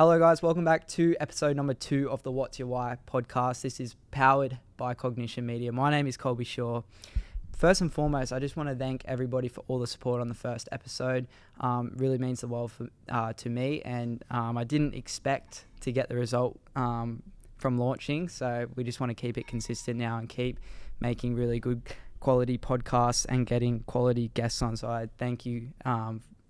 Hello guys, welcome back to episode number 2 of the What's Your Why podcast. This is powered by Cognition Media. My name is Colby Shaw. First and foremost, I just want to thank everybody for all the support on the first episode. Really means the world to me, and I didn't expect to get the result from launching, so we just want to keep it consistent now and keep making really good quality podcasts and getting quality guests on. So I thank you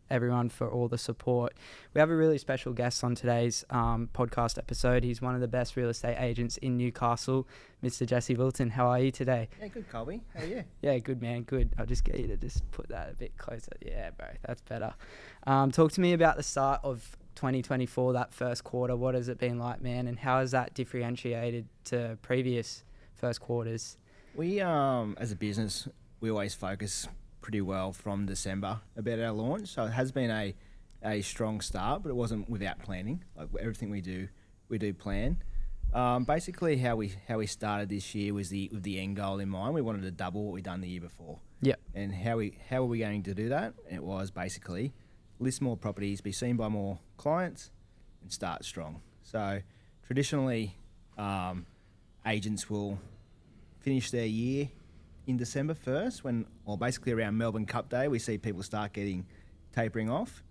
everyone for all the support. We have a really special guest on today's podcast episode. He's one of the best real estate agents in Newcastle, Mr. Jesse Wilton. How are you today? Yeah, good, Colby. How are you? Yeah, good, man. Good. I'll just get you to just put that a bit closer. Yeah, bro, that's better. Talk to me about the start of 2024, that first quarter. What has it been like, man? And how has that differentiated to previous first quarters? We, as a business, we always focus pretty well from December about our launch. So it has been a strong start, but it wasn't without planning. Like everything we do plan. Basically, how we started this year was with the end goal in mind. We wanted to double what we'd done the year before. Yeah. And how were we going to do that? It was basically list more properties, be seen by more clients, and start strong. So traditionally, agents will finish their year in December 1st, basically around Melbourne Cup Day, we see people start tapering off.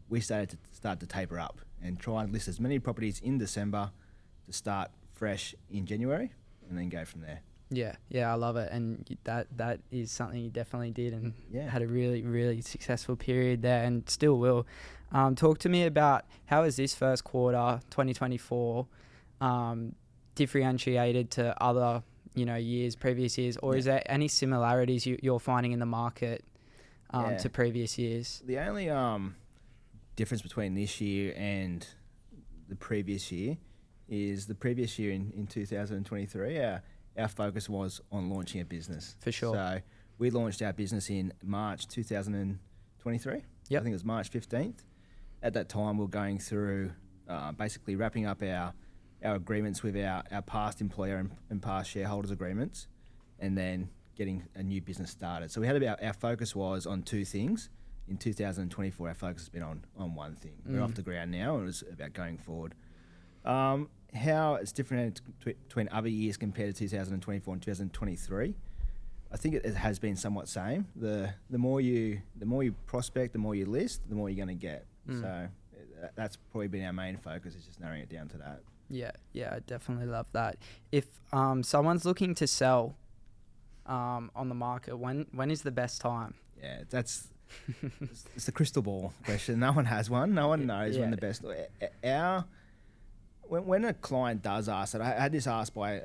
We started to taper up and try and list as many properties in December to start fresh in January and then go from there. Yeah, I love it, and that is something you definitely did, and had a really, really successful period there, and still will. Talk to me about how is this first quarter 2024 differentiated to other previous years, or is there any similarities you're finding in the market to previous years? The only difference between this year and the previous year is the previous year in 2023, our focus was on launching a business. For sure. So we launched our business in March 2023. Yep. I think it was March 15th. At that time, we were going through basically wrapping up our agreements with our past employer and past shareholders agreements, and then getting a new business started. So we had our focus was on two things. In 2024, our focus has been on one thing. We're off the ground now, and it was about going forward. How it's different between other years compared to 2024 and 2023, I think it has been somewhat same. The more you prospect, the more you list, the more you're going to get. So that's probably been our main focus, is just narrowing it down to that. Yeah, I definitely love that. If someone's looking to sell on the market, when is the best time? Yeah, it's the crystal ball question. No one has one. No one knows when the best. When a client does ask it, I had this asked by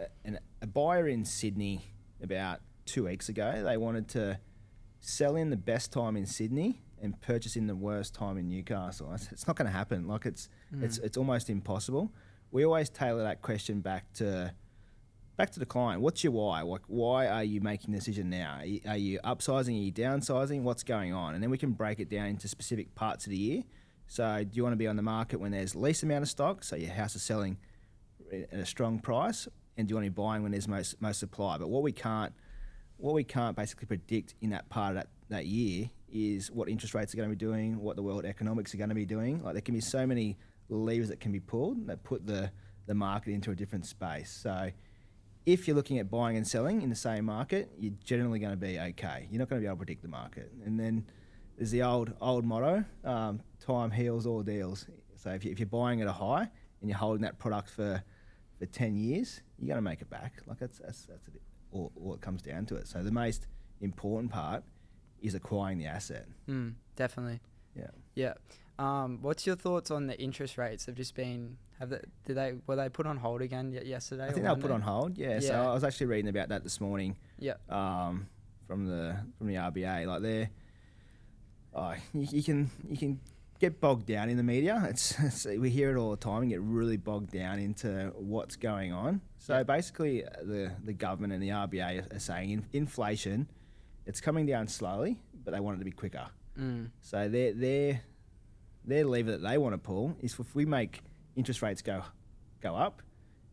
a buyer in Sydney about 2 weeks ago. They wanted to sell in the best time in Sydney and purchase in the worst time in Newcastle. It's not going to happen. Like it's almost impossible. We always tailor that question back to the client. What's your why? Like, why are you making the decision now? Are you upsizing? Are you downsizing? What's going on? And then we can break it down into specific parts of the year. So do you want to be on the market when there's least amount of stock, so your house is selling at a strong price? And do you want to be buying when there's most supply? But what we can't basically predict in that part of that year is what interest rates are going to be doing, what the world economics are going to be doing. Like, there can be so many levers that can be pulled that put the market into a different space. So if you're looking at buying and selling in the same market, you're generally going to be okay. You're not going to be able to predict the market. And then there's the old motto, time heals all deals. So if you're buying at a high and you're holding that product for 10 years, you're going to make it back. Like that's all it comes down to it. So the most important part is acquiring the asset. Definitely. Yeah. What's your thoughts on the interest rates? Were they put on hold again yesterday? I think they were put on hold. Yeah. So I was actually reading about that this morning. Yeah. From the RBA, like you can get bogged down in the media. We hear it all the time and get really bogged down into what's going on. So basically, the government and the RBA are saying inflation, it's coming down slowly, but they want it to be quicker. So their lever that they want to pull is if we make interest rates go up,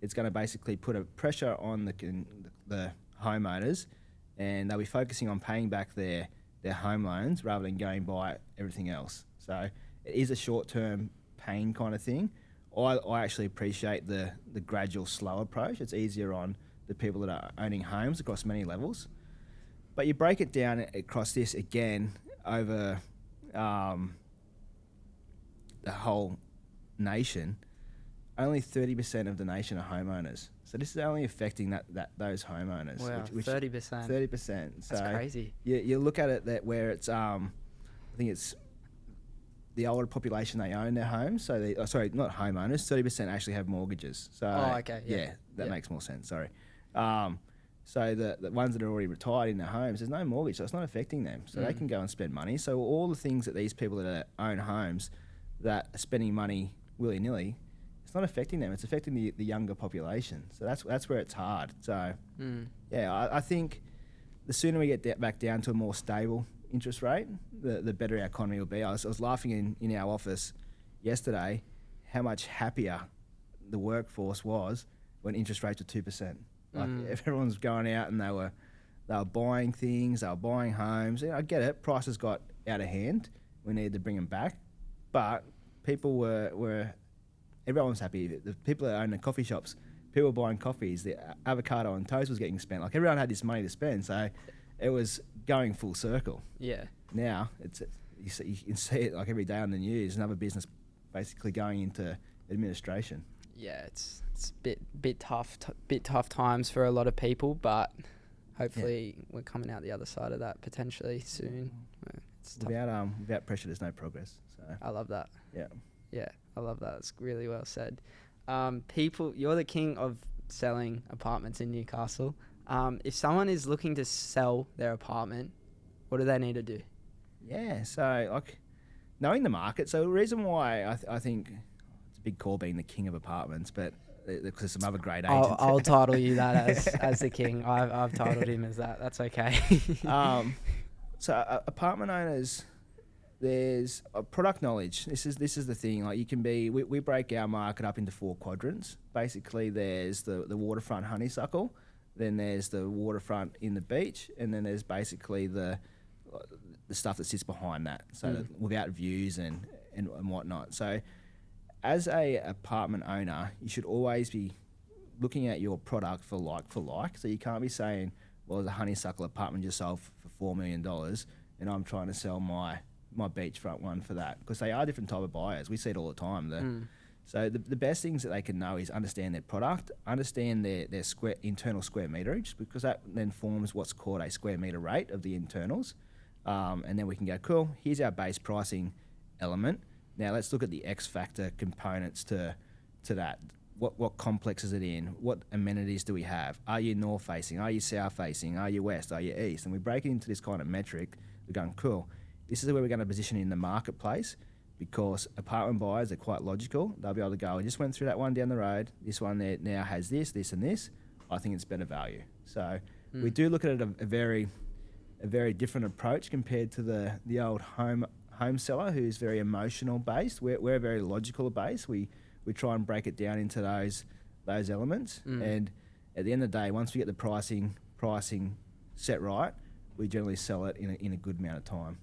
it's going to basically put a pressure on the homeowners, and they'll be focusing on paying back their home loans rather than going by everything else. So it is a short-term pain kind of thing. I actually appreciate the gradual, slow approach. It's easier on the people that are owning homes across many levels. But you break it down across this again over the whole nation. Only 30% of the nation are homeowners. So this is only affecting those homeowners. Wow, which 30%. 30%. So That's crazy. You look at it where it's I think it's the older population, they own their homes. So not homeowners. 30% actually have mortgages. So Okay. yeah, that makes more sense. Sorry. So the ones that are already retired in their homes, there's no mortgage, so it's not affecting them. So they can go and spend money. So all the things that these people that own homes that are spending money willy-nilly, it's not affecting them. It's affecting the younger population. So that's where it's hard. So yeah, I think the sooner we get back down to a more stable interest rate, the better our economy will be. I was laughing in our office yesterday how much happier the workforce was when interest rates were 2%. Like everyone was going out and they were buying things, they were buying homes. I get it, prices got out of hand. We needed to bring them back, but people everyone was happy. The people that own the coffee shops, people were buying coffees. The avocado on toast was getting spent. Like everyone had this money to spend, so it was going full circle. Yeah. Now you can see it like every day on the news. Another business basically going into administration. Yeah, it's bit tough times for a lot of people, but hopefully we're coming out the other side of that potentially soon. It's tough. Without pressure, there's no progress. So I love that. yeah, I love that. It's really well said. You're the king of selling apartments in Newcastle. If someone is looking to sell their apartment, what do they need to do? Yeah, so like knowing the market. So the reason why I think it's a big call being the king of apartments, but because there's some other great agents. I'll title you that as the king. I've titled him as that. That's okay. So apartment owners, there's product knowledge. This is the thing. Like you can be, we break our market up into 4 quadrants. Basically, there's the waterfront honeysuckle, then there's the waterfront in the beach, and then there's basically the stuff that sits behind that. So that without views and whatnot. So as a apartment owner, you should always be looking at your product for like. So you can't be saying, well, there's a honeysuckle apartment just sold for $4 million and I'm trying to sell my beachfront one for that, because they are different type of buyers. We see it all the time. So the best things that they can know is understand their product, understand their internal square meterage, because that then forms what's called a square meter rate of the internals. And then we can go, cool, here's our base pricing element. Now let's look at the X factor components to that. What complex is it in? What amenities do we have? Are you north facing? Are you south facing? Are you west? Are you east? And we break it into this kind of metric. We're going, cool, this is where we're going to position in the marketplace, because apartment buyers are quite logical. They'll be able to go, I just went through that one down the road. This one there now has this, and this. I think it's better value. So we do look at it a very different approach compared to the old home seller who's very emotional based. We're very logical based. We try and break it down into those elements. And at the end of the day, once we get the pricing set right, we generally sell it in a good amount of time.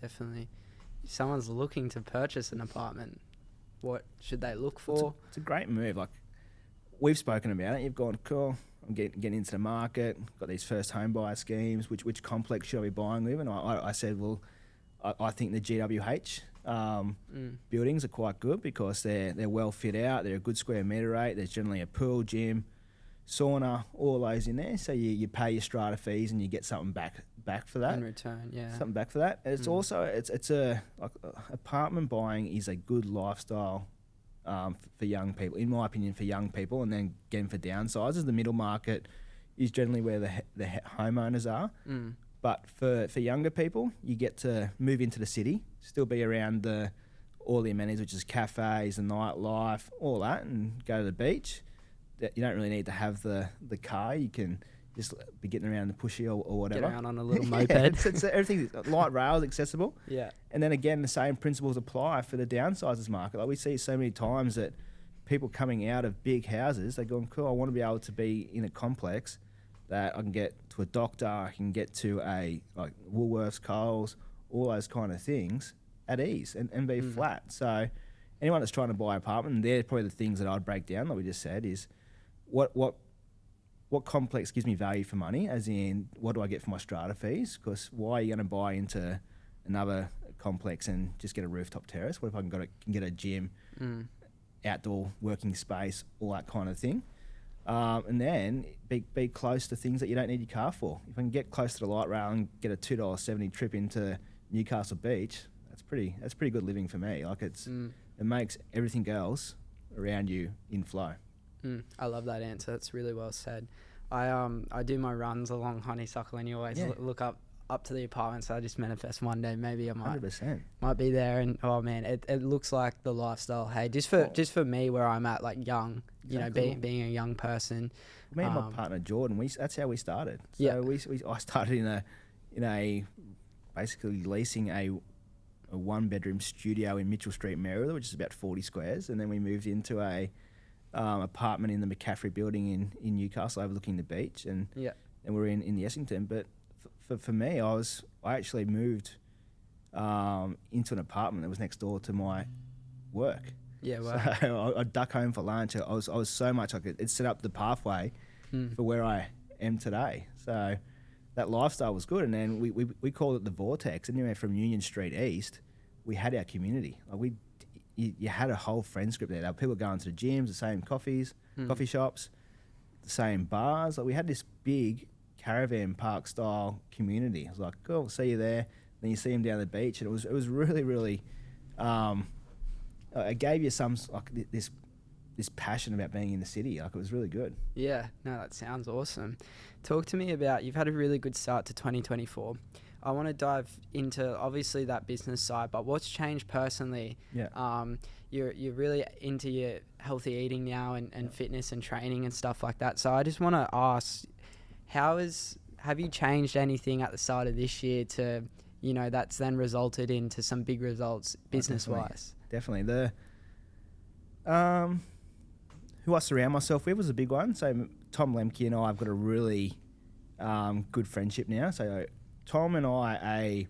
Definitely. If someone's looking to purchase an apartment, what should they look for? It's a great move. Like we've spoken about it. You've gone, cool, I'm getting into the market, got these first home buyer schemes, which complex should I be buying with? And I said, well, I think the GWH buildings are quite good because they're well fit out, they're a good square metre rate, there's generally a pool, gym, sauna, all those in there. So you pay your strata fees and you get something back for that. In return, yeah. Something back for that. And it's also, it's apartment buying is a good lifestyle for young people, in my opinion, for young people, and then again for downsizers. The middle market is generally where the homeowners are. But for younger people, you get to move into the city, still be around all the amenities, which is cafes and nightlife, all that, and go to the beach. You don't really need to have the car. You can just be getting around the pushy or whatever. Get around on a little moped. It's everything, light rail is accessible. Yeah. And then again, the same principles apply for the downsizers market. Like we see so many times that people coming out of big houses, they're going, cool, I want to be able to be in a complex that I can get to a doctor, I can get to like Woolworths, Coles, all those kind of things at ease and be flat. So anyone that's trying to buy an apartment, they're probably the things that I'd break down, like we just said, is what complex gives me value for money, as in what do I get for my strata fees? Because why are you going to buy into another complex and just get a rooftop terrace? What if I can get a gym, outdoor working space, all that kind of thing? And then be close to things that you don't need your car for. If I can get close to the light rail and get a $2.70 trip into Newcastle Beach, that's pretty good living for me. Like it makes everything else around you in flow. I love that answer. That's really well said. I do my runs along Honeysuckle and you always look up to the apartment, so I just manifest one day maybe I might 100%. might be there. And oh man, it looks like the lifestyle. Hey, just for me where I'm at, like young, Exactly. being a young person. Me and my partner Jordan, that's how we started. So Yeah. I started in a basically leasing a 1-bedroom studio in Mitchell Street, Maryland, which is about 40 squares, and then we moved into a apartment in the McCaffrey building in Newcastle overlooking the beach, and we're in the Essington. But for me, I actually moved into an apartment that was next door to my work. Yeah, wow. So I'd duck home for lunch. I was so much like it set up the pathway for where I am today. So that lifestyle was good. And then we called it the Vortex. Anyway, from Union Street East, we had our community. Like you had a whole friends group there. There were people going to the gyms, the same coffee shops, the same bars. Like we had this big caravan park style community. I was like, cool, we'll see you there. Then you see them down the beach, and it was really, really. It gave you some like this passion about being in the city. Like it was really good. Yeah, no, that sounds awesome. Talk to me about, you've had a really good start to 2024. I want to dive into obviously that business side, but what's changed personally? Yeah. You're really into your healthy eating now and fitness and training and stuff like that. So I just want to ask, have you changed anything at the start of this year to, that's then resulted into some big results business wise? Definitely. Who I surround myself with was a big one. So Tom Lemke and I have got a really good friendship now. So Tom and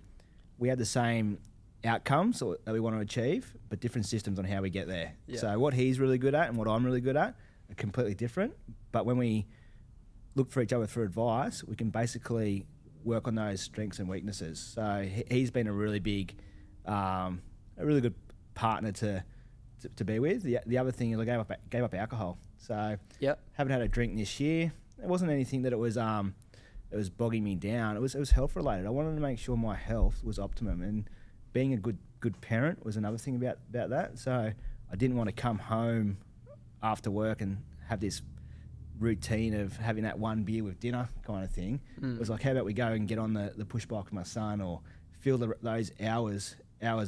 we had the same outcomes that we want to achieve, but different systems on how we get there. Yeah. So what he's really good at and what I'm really good at are completely different. But when we look for each other for advice, we can basically work on those strengths and weaknesses. So he's been a really big, a really good partner to be with. The other thing is I gave up alcohol. So haven't had a drink this year. It wasn't anything that it was bogging me down. It was health related. I wanted to make sure my health was optimum, and being a good parent was another thing about that. So I didn't want to come home after work and have this routine of having that one beer with dinner kind of thing. It was like, how about we go and get on the push bike with my son, or fill those hours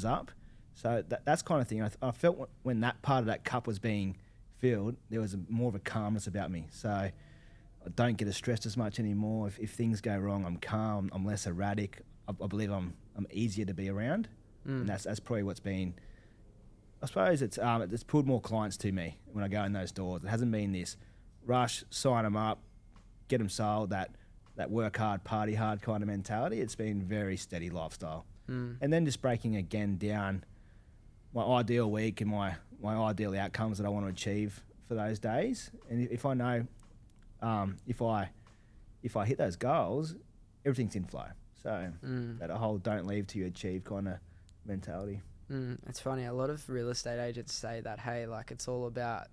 up. So that's kind of thing. I felt when that part of that cup was being filled, there was more of a calmness about me. So I don't get as stressed as much anymore. If things go wrong, I'm calm. I'm less erratic. I believe I'm easier to be around, and that's probably what's been. I suppose it's pulled more clients to me when I go in those doors. It hasn't been this rush, sign them up, get them sold. That work hard, party hard kind of mentality. It's been very steady lifestyle, and then just breaking again down my ideal week and my ideal outcomes that I want to achieve for those days. And if I know, if I hit those goals, everything's in flow. So that whole don't leave till you achieve kind of mentality. It's funny. A lot of real estate agents say that, hey, like it's all about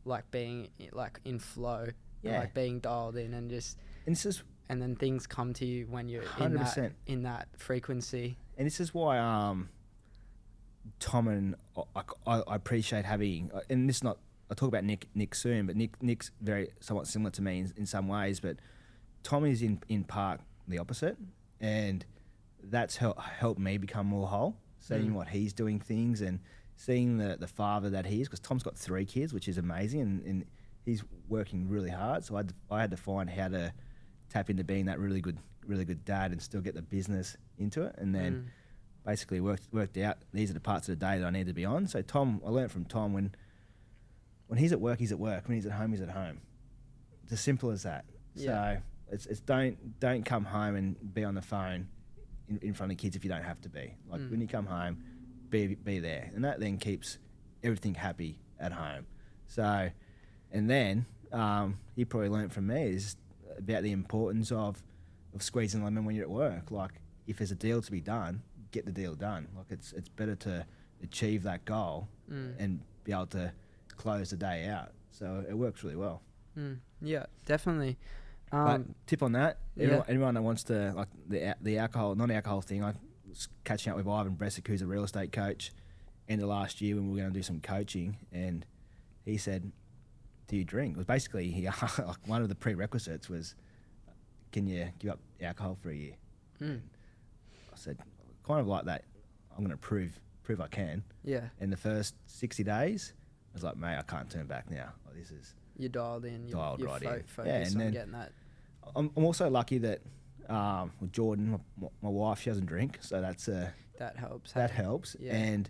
like being like in flow, like being dialed in and then things come to you when you're 100%. in that frequency. And this is why Tom and I appreciate having, and this is not, I'll talk about Nick soon, but Nick's very somewhat similar to me in some ways, but Tom is in part the opposite, and that's helped me become more whole, seeing what he's doing things and seeing the father that he is, because Tom's got 3 kids, which is amazing, and he's working really hard, so I had to find how to tap into being that really good dad and still get the business into it, and then basically worked out these are the parts of the day that I need to be on. So Tom, I learned from Tom, when he's at work, he's at work. When he's at home, he's at home. It's as simple as that. Yeah. So it's don't come home and be on the phone in front of kids if you don't have to be. Like when you come home, be there, and that then keeps everything happy at home. So, and then he probably learnt from me is about the importance of squeezing lemon when you're at work. Like, if there's a deal to be done, get the deal done. Like, it's better to achieve that goal and be able to close the day out. So it works really well. Yeah, definitely. But tip on that, Yeah. anyone that wants to, like, the alcohol, non-alcohol thing, I was catching up with Ivan Bresic, who's a real estate coach, end of last year when we were going to do some coaching, and he said, do you drink? It was basically, like, one of the prerequisites was, can you give up alcohol for a year? I said, kind of like that, I'm going to prove I can. Yeah. In the first 60 days, I was like, mate, I can't turn back now. Like, this is... You're dialed in. You're right in. focused on getting that. I'm also lucky that with Jordan, my wife, she doesn't drink, so That helps. that helps. Yeah. And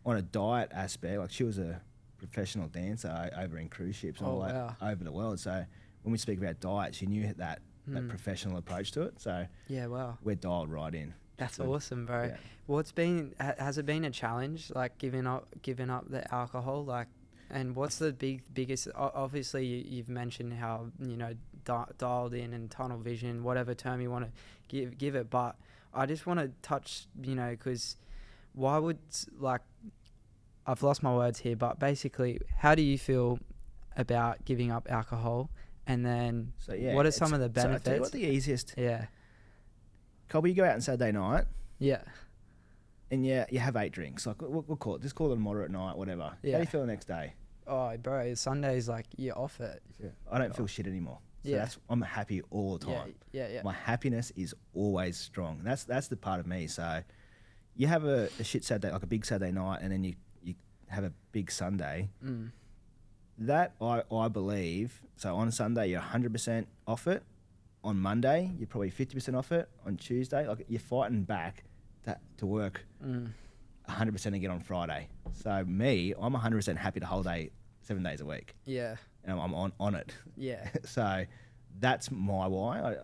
on a diet aspect, like, she was a professional dancer over in cruise ships all over the world. So when we speak about diet, she knew that professional approach to it. So yeah, wow, we're dialed right in. That's awesome, bro. Yeah. Has it been a challenge, like giving up the alcohol, like? And what's the biggest? Obviously, you've mentioned how dialed in and tunnel vision, whatever term you want to give it. But I just want to touch, because why would, like, I've lost my words here. But basically, how do you feel about giving up alcohol? And then, what are some of the benefits? So I tell you what, the easiest. Yeah. Colby, you go out on Saturday night. Yeah. And you have 8 drinks. Like, we'll call it, just call it a moderate night, whatever. Yeah. How do you feel the next day? Oh, bro, Sunday's like, you're off it. Yeah. I don't feel shit anymore. So I'm happy all the time. Yeah. My happiness is always strong. That's the part of me. So you have a shit Saturday, like a big Saturday night, and then you have a big Sunday. That I believe, so on Sunday you're 100% off it. On Monday you're probably 50% off it. On Tuesday, like, you're fighting back to work 100% again on Friday. So I'm 100% happy the whole day, 7 days a week. Yeah. And I'm on it. Yeah. So that's my why.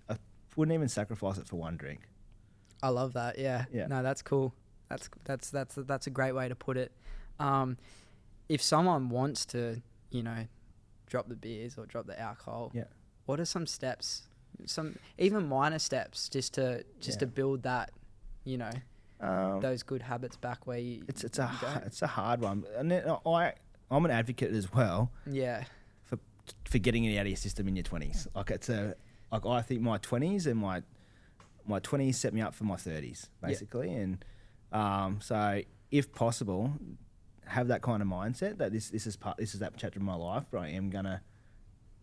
I wouldn't even sacrifice it for one drink. I love that. Yeah. No, that's cool. That's a great way to put it. If someone wants to, drop the beers or drop the alcohol, what are some steps? Some even minor steps just to build that, those good habits back where you. It's a hard one, and then I'm an advocate as well. Yeah. For getting it out of your system in your 20s. Like, I think my 20s and my 20s set me up for my 30s basically, and so if possible, have that kind of mindset that this is that chapter of my life where I am gonna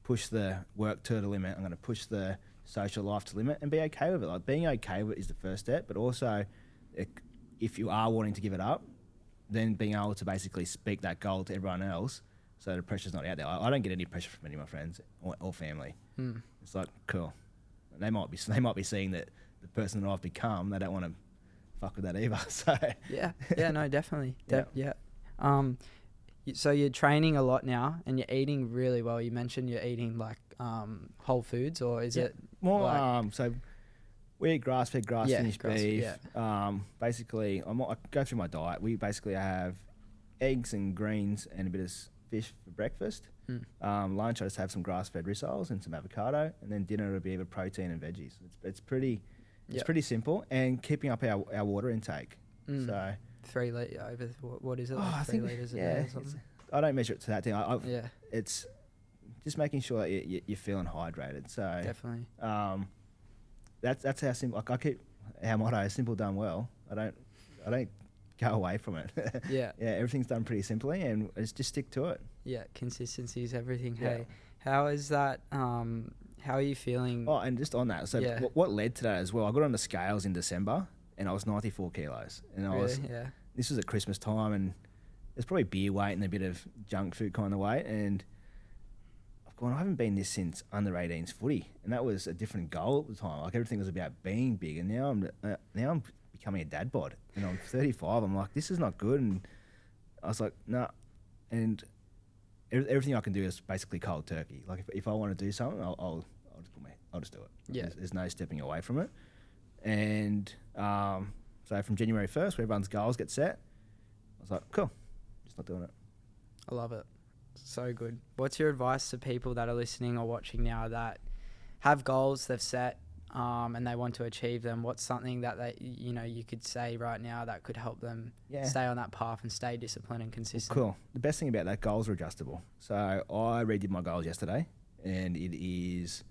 push the work to the limit. I'm gonna push the social life to the limit and be okay with it. Like, being okay with it is the first step, but also if you are wanting to give it up, then being able to basically speak that goal to everyone else, so the pressure's not out there. I don't get any pressure from any of my friends or family. It's like, cool. They might be seeing that the person that I've become, they don't want to fuck with that either. So no, definitely. So you're training a lot now, and you're eating really well. You mentioned you're eating like whole foods, or is it more? Like, so we eat grass-fed, grass-finished beef. Yeah. Basically, I go through my diet. We basically have eggs and greens and a bit of fish for breakfast. Lunch, I just have some grass-fed rissoles and some avocado, and then dinner will be either protein and veggies. It's pretty simple, and keeping up our water intake. So 3 litres over. What is it? Like I 3 think litres a day or something? I don't measure it to that thing. It's just making sure that you're feeling hydrated. So definitely. That's how simple. Like, I keep our motto: simple done well. I don't go away from it. Everything's done pretty simply, and just stick to it. Consistency is everything. Hey, how is that? How are you feeling? Oh, and just on that, so what led to that as well? I got on the scales in December, and I was 94 kilos, and this was at Christmas time, and there's probably beer weight and a bit of junk food kind of weight, and I've gone, I haven't been this since under 18s footy, and that was a different goal at the time. Like, everything was about being big, and now I'm becoming a dad bod, and I'm 35. I'm like, this is not good, and I was like, nah, and everything I can do is basically cold turkey. Like, if I want to do something, I'll just do it. Yeah. There's no stepping away from it. And so from January 1st, where everyone's goals get set, I was like, cool, just not doing it. I love it. So good. What's your advice to people that are listening or watching now that have goals they've set and they want to achieve them? What's something that you could say right now that could help them stay on that path and stay disciplined and consistent? Well, cool. The best thing about that, goals are adjustable. So I redid my goals yesterday, and it is,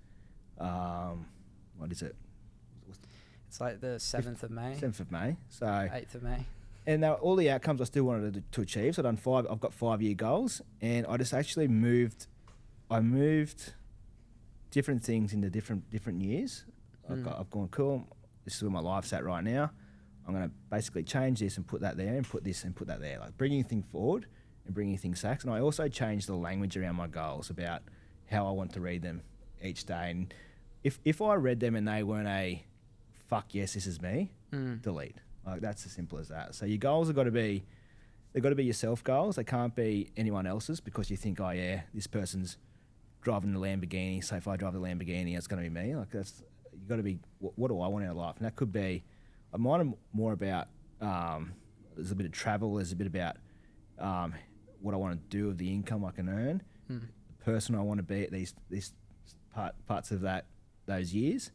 what is it? It's like the 7th of May. 7th of May. So 8th of May. And now all the outcomes I still wanted to achieve. So I've got 5-year goals, and I just actually moved different things into different years. I've gone, cool, this is where my life's at right now. I'm going to basically change this and put that there and put this and put that there. Like bringing things forward and bringing things back. And I also changed the language around my goals about how I want to read them each day. And if I read them and they weren't a fuck yes, this is me, delete. Like that's as simple as that. So your goals they've got to be yourself goals. They can't be anyone else's because you think, oh yeah, this person's driving the Lamborghini. So if I drive the Lamborghini, it's going to be me. Like you got to be, what do I want out of life? And that could be, mine are more about, there's a bit of travel. There's a bit about what I want to do with the income I can earn, the person I want to be at these parts of those years.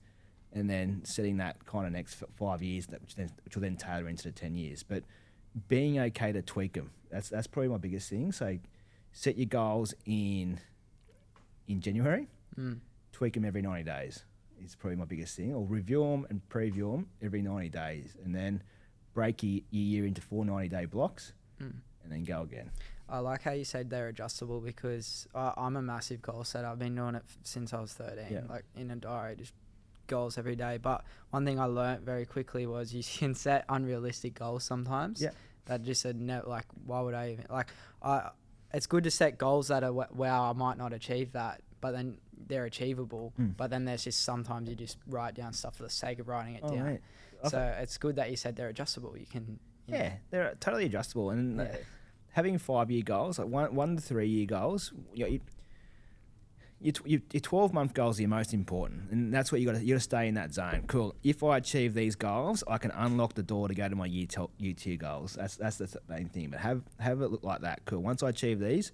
And then setting that kind of next 5 years, which will then tailor into the 10 years. But being okay to tweak them, that's probably my biggest thing. So set your goals in January, tweak them every 90 days is probably my biggest thing. Or review them and preview them every 90 days. And then break your year into 4 90-day blocks and then go again. I like how you said they're adjustable because I'm a massive goal setter. I've been doing it since I was 13, like in a diary, just goals every day. But one thing I learnt very quickly was you can set unrealistic goals sometimes. Yeah. That just said no. Like, why would I even it's good to set goals that are wow, I might not achieve that, but then they're achievable. But then there's just sometimes you just write down stuff for the sake of writing it down. Right. Okay. So it's good that you said they're adjustable. You can they're totally adjustable. And having 5-year goals, like 1 to 3 year goals, your 12-month goals are your most important, and that's what you got to stay in that zone. Cool. If I achieve these goals, I can unlock the door to go to my year 2 goals. That's the main thing. But have it look like that. Cool. Once I achieve these,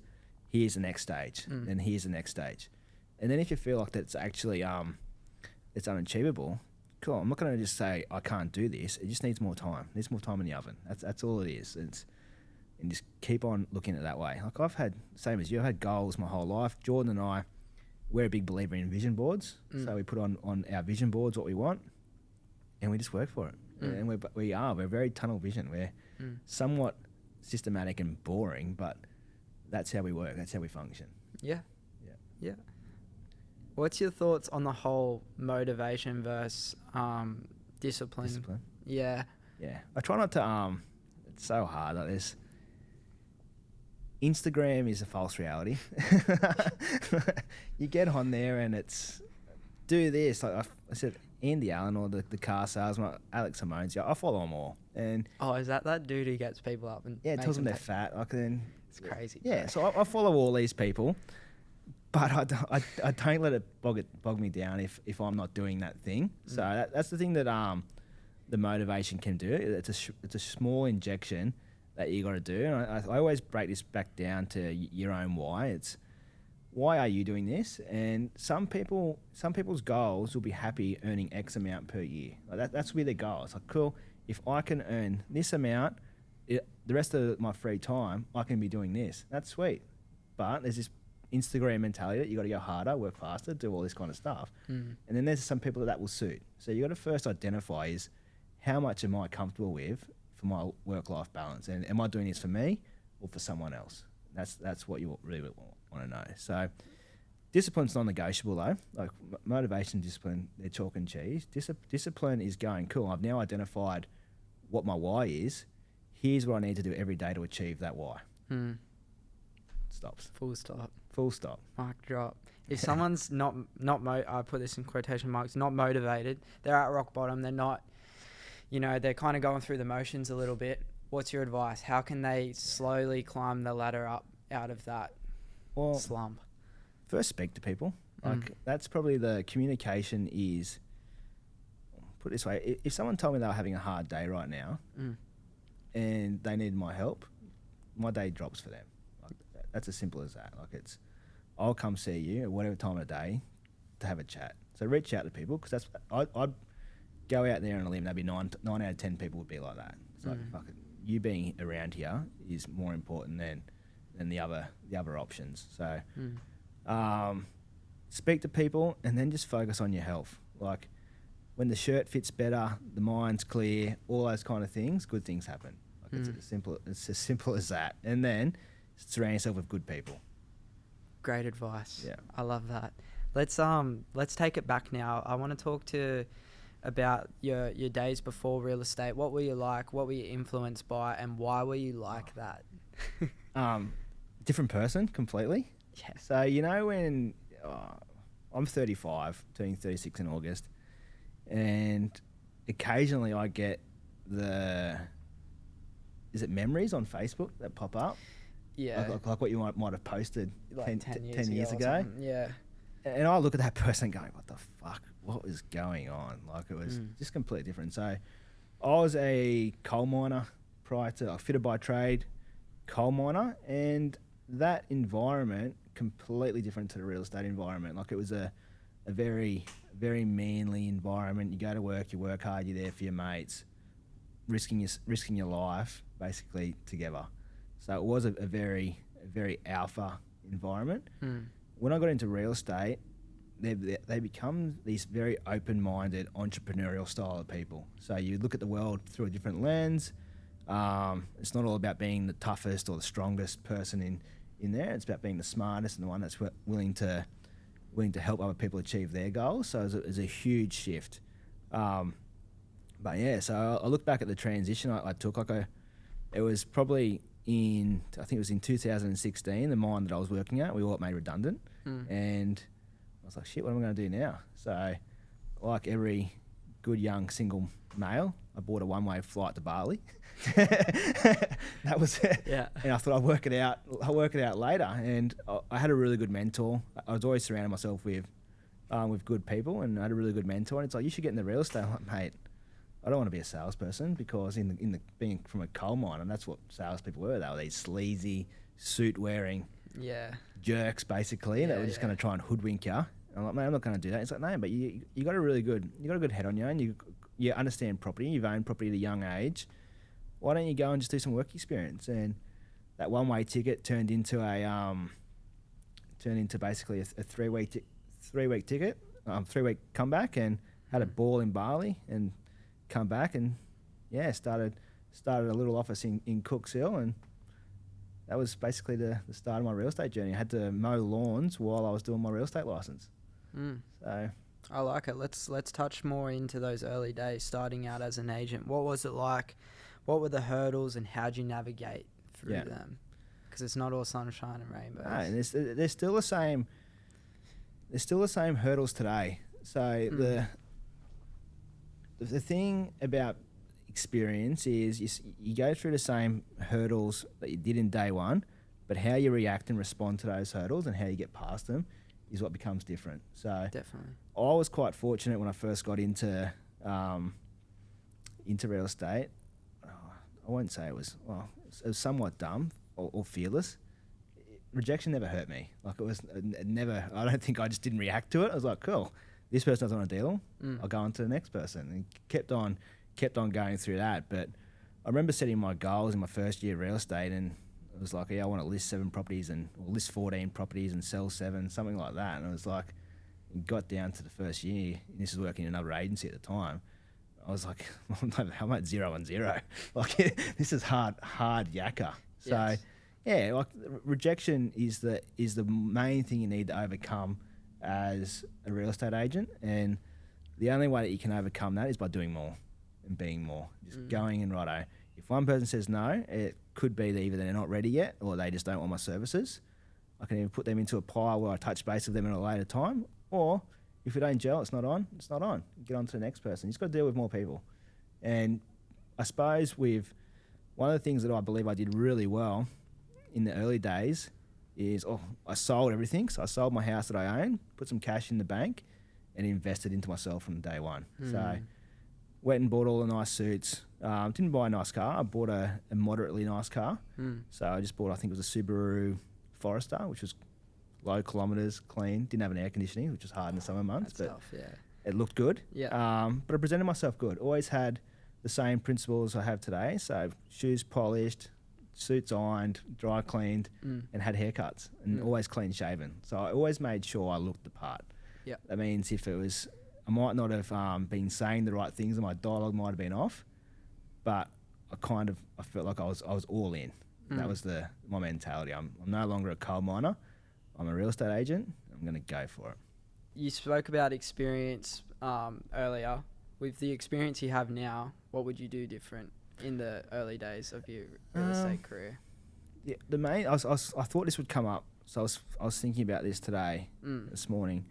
here's the next stage, and here's the next stage, and then if you feel like that's actually it's unachievable, cool. I'm not going to just say I can't do this. It just needs more time. It needs more time in the oven. That's all it is. And just keep on looking at it that way. Like I've had, same as you, I've had goals my whole life. Jordan and I, we're a big believer in vision boards. So we put on our vision boards what we want and we just work for it. And we're very tunnel vision. We're somewhat systematic and boring, but that's how we work. That's how we function. Yeah. What's your thoughts on the whole motivation versus discipline? Yeah. I try not to, it's so hard like this. Instagram is a false reality. You get on there and it's do this. Like I said, Andy Allen or the car salesman, Alex Simone's. I follow them all. And is that dude who gets people up and tells them they're fat? It's crazy. Yeah, so I follow all these people, but I don't let it bog me down if I'm not doing that thing. So that's the thing that the motivation can do. It's a small injection that you got to do. And I always break this back down to your own why. It's why are you doing this? And some people's goals will be happy earning X amount per year. Like that's where their goal. It's like, cool, if I can earn this amount, the rest of my free time, I can be doing this. That's sweet. But there's this Instagram mentality that you got to go harder, work faster, do all this kind of stuff. And then there's some people that will suit. So you got to first identify is how much am I comfortable with for my work-life balance, and am I doing this for me or for someone else? That's what you really want to know. So discipline's non-negotiable though. Like motivation, discipline, they're chalk and cheese. Discipline is going, cool, I've now identified what my why is. Here's what I need to do every day to achieve that why. Stops. Full stop. Full stop. Mic drop. If someone's I put this in quotation marks, not motivated, they're at rock bottom, they're not, they're kind of going through the motions a little bit. What's your advice? How can they slowly climb the ladder up out of that slump? First, speak to people. Like that's probably the communication is, put it this way, if someone told me they were having a hard day right now and they needed my help, my day drops for them. Like, that's as simple as that. Like it's, I'll come see you at whatever time of the day to have a chat. So reach out to people because that's I'd go out there on a limb. That'd be nine out of 10 people would be like that. It's like fuck it, you being around here is more important than the other options. So speak to people and then just focus on your health. Like when the shirt fits better, the mind's clear, all those kind of things, good things happen. Like it's as simple as that. And then surround yourself with good people. Great advice. Yeah. I love that. Let's take it back now. I want to talk about your days before real estate. What were you like? What were you influenced by? And why were you like that? Different person completely. Yeah. So, when I'm 35, turning 36 in August, and occasionally I get is it memories on Facebook that pop up? Yeah. Like what you might have posted like 10 years ago. Yeah. And I look at that person going, what the fuck? What was going on? Like it was just completely different. So I was a coal miner prior to, fitter by trade, coal miner, and that environment completely different to the real estate environment. Like it was a very, very manly environment. You go to work, you work hard, you're there for your mates, risking your life basically together. So it was a very alpha environment. When I got into real estate, they become these very open-minded entrepreneurial style of people. So you look at the world through a different lens. It's not all about being the toughest or the strongest person in there. It's about being the smartest and the one that's willing to help other people achieve their goals. So it's a huge shift. But yeah, so I look back at the transition I took. It was probably I think it was in 2016, the mine that I was working at, we all got made redundant. And I was like, shit, what am I going to do now? So like every good young single male, I bought a one-way flight to Bali. That was it. Yeah. And I thought I'll work it out later. And I had a really good mentor. I was always surrounding myself with good people, and I had a really good mentor. And it's like, you should get into real estate. I'm like, mate, I don't want to be a salesperson, because in the being from a coal mine, and that's what salespeople were. They were these sleazy, suit-wearing jerks, basically, that were just going to try and hoodwink you. I'm like, mate, I'm not going to do that. It's like, no, but you got a good head on you, and you understand property. You've owned property at a young age. Why don't you go and just do some work experience? And that one-way ticket turned into basically a 3-week ticket, 3-week comeback, and had a ball in Bali and come back and started a little office in Cooks Hill, and that was basically the start of my real estate journey. I had to mow lawns while I was doing my real estate license. So I like it. Let's touch more into those early days starting out as an agent. What was it like? What were the hurdles, and how'd you navigate through them? Because it's not all sunshine and rainbows. No, and there's still the same. There's still the same hurdles today. So the thing about experience is you go through the same hurdles that you did in day one, but how you react and respond to those hurdles and how you get past them is what becomes different. So definitely, I was quite fortunate when I first got into real estate. I won't say it was somewhat dumb or fearless. Rejection never hurt me. Like it never. I don't think I just didn't react to it. I was like, cool, this person doesn't want to deal. I'll go on to the next person, and kept on going through that. But I remember setting my goals in my first year of real estate, and it was like, I want to list 7 properties or list 14 properties and sell 7, something like that. And it was like, it got down to the first year, and this was working in another agency at the time. I was like, I'm at 0 and 0. Like this is hard yakka. So like rejection is the main thing you need to overcome as a real estate agent, and the only way that you can overcome that is by doing more and being more. Just going and righto. If one person says no, it could be that either they're not ready yet or they just don't want my services. I can either put them into a pile where I touch base with them at a later time, or if it don't gel, it's not on. Get on to the next person. You just got to deal with more people. And I suppose with one of the things that I believe I did really well in the early days is I sold everything. So I sold my house that I owned, put some cash in the bank, and invested into myself from day one. So went and bought all the nice suits. Didn't buy a nice car. I bought a moderately nice car. So I just bought, I think it was a Subaru Forester, which was low kilometres, clean. Didn't have an air conditioning, which was hard in the summer months. That's but tough, yeah. it looked good. Yeah. But I presented myself good. Always had the same principles I have today. So shoes polished, suits ironed, dry cleaned, and had haircuts, and always clean shaven. So I always made sure I looked the part. Yeah. That means if it was, I might not have been saying the right things, and my dialogue might have been off, but I felt like I was all in. That was my mentality. I'm no longer a coal miner. I'm a real estate agent. I'm going to go for it. You spoke about experience earlier. With the experience you have now, what would you do different in the early days of your real estate career? Yeah, I thought this would come up, so I was thinking about this today, this morning.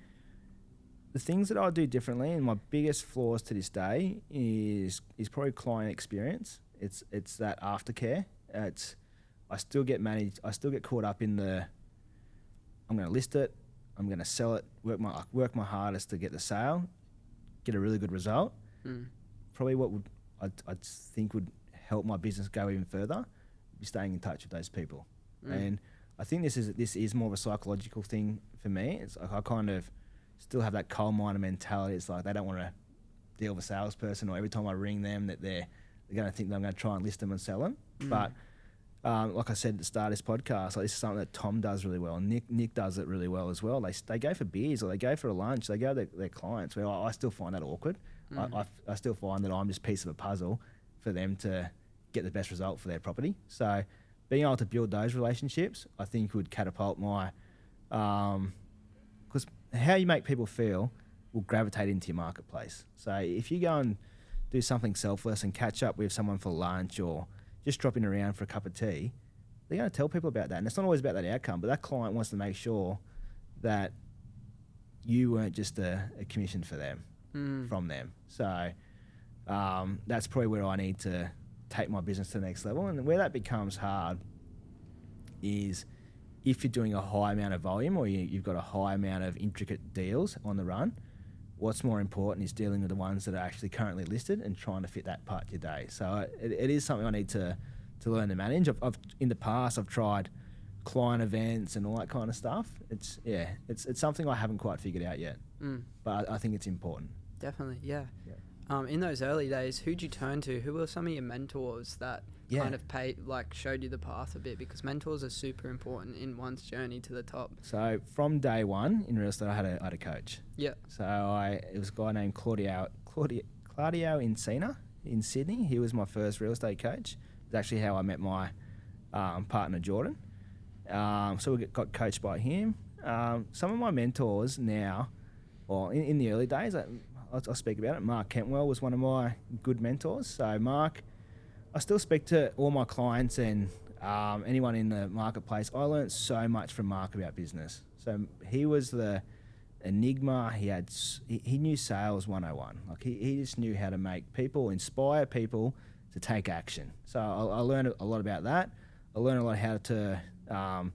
The things that I do differently, and my biggest flaws to this day, is probably client experience. It's that aftercare. I still get caught up in the, I'm going to list it, I'm going to sell it, work my hardest to get the sale, get a really good result. Probably what I think would help my business go even further, be staying in touch with those people. And I think this is more of a psychological thing for me. It's like I kind of still have that coal miner mentality. It's like they don't want to deal with a salesperson, or every time I ring them that they're going to think that I'm going to try and list them and sell them. But like I said at the start of this podcast, like this is something that Tom does really well. Nick does it really well as well. They go for beers, or they go for a lunch. They go to their clients. Where I still find that awkward. I still find that I'm just a piece of a puzzle for them to get the best result for their property. So being able to build those relationships, I think would catapult my, because how you make people feel will gravitate into your marketplace. So if you go and do something selfless and catch up with someone for lunch, or just dropping around for a cup of tea, they're going to tell people about that. And it's not always about that outcome, but that client wants to make sure that you weren't just a commission for them, from them. So that's probably where I need to take my business to the next level. And where that becomes hard is if you're doing a high amount of volume, or you've got a high amount of intricate deals on the run. What's more important is dealing with the ones that are actually currently listed and trying to fit that part to your day. So it is something I need to learn to manage. In the past, I've tried client events and all that kind of stuff. It's something I haven't quite figured out yet, but I think it's important. Definitely, yeah. In those early days, who'd you turn to? Who were some of your mentors that kind of showed you the path a bit? Because mentors are super important in one's journey to the top. So from day one in real estate, I had a coach. Yeah. So it was a guy named Claudio Encina in Sydney. He was my first real estate coach. It's actually how I met my partner Jordan. So we got coached by him. Some of my mentors now, or in the early days, I'll speak about it. Mark Kentwell was one of my good mentors. So Mark, I still speak to all my clients and anyone in the marketplace. I learned so much from Mark about business. So he was the enigma. He knew sales 101. Like he just knew how to make people, inspire people to take action. So I learned a lot about that. I learned a lot how to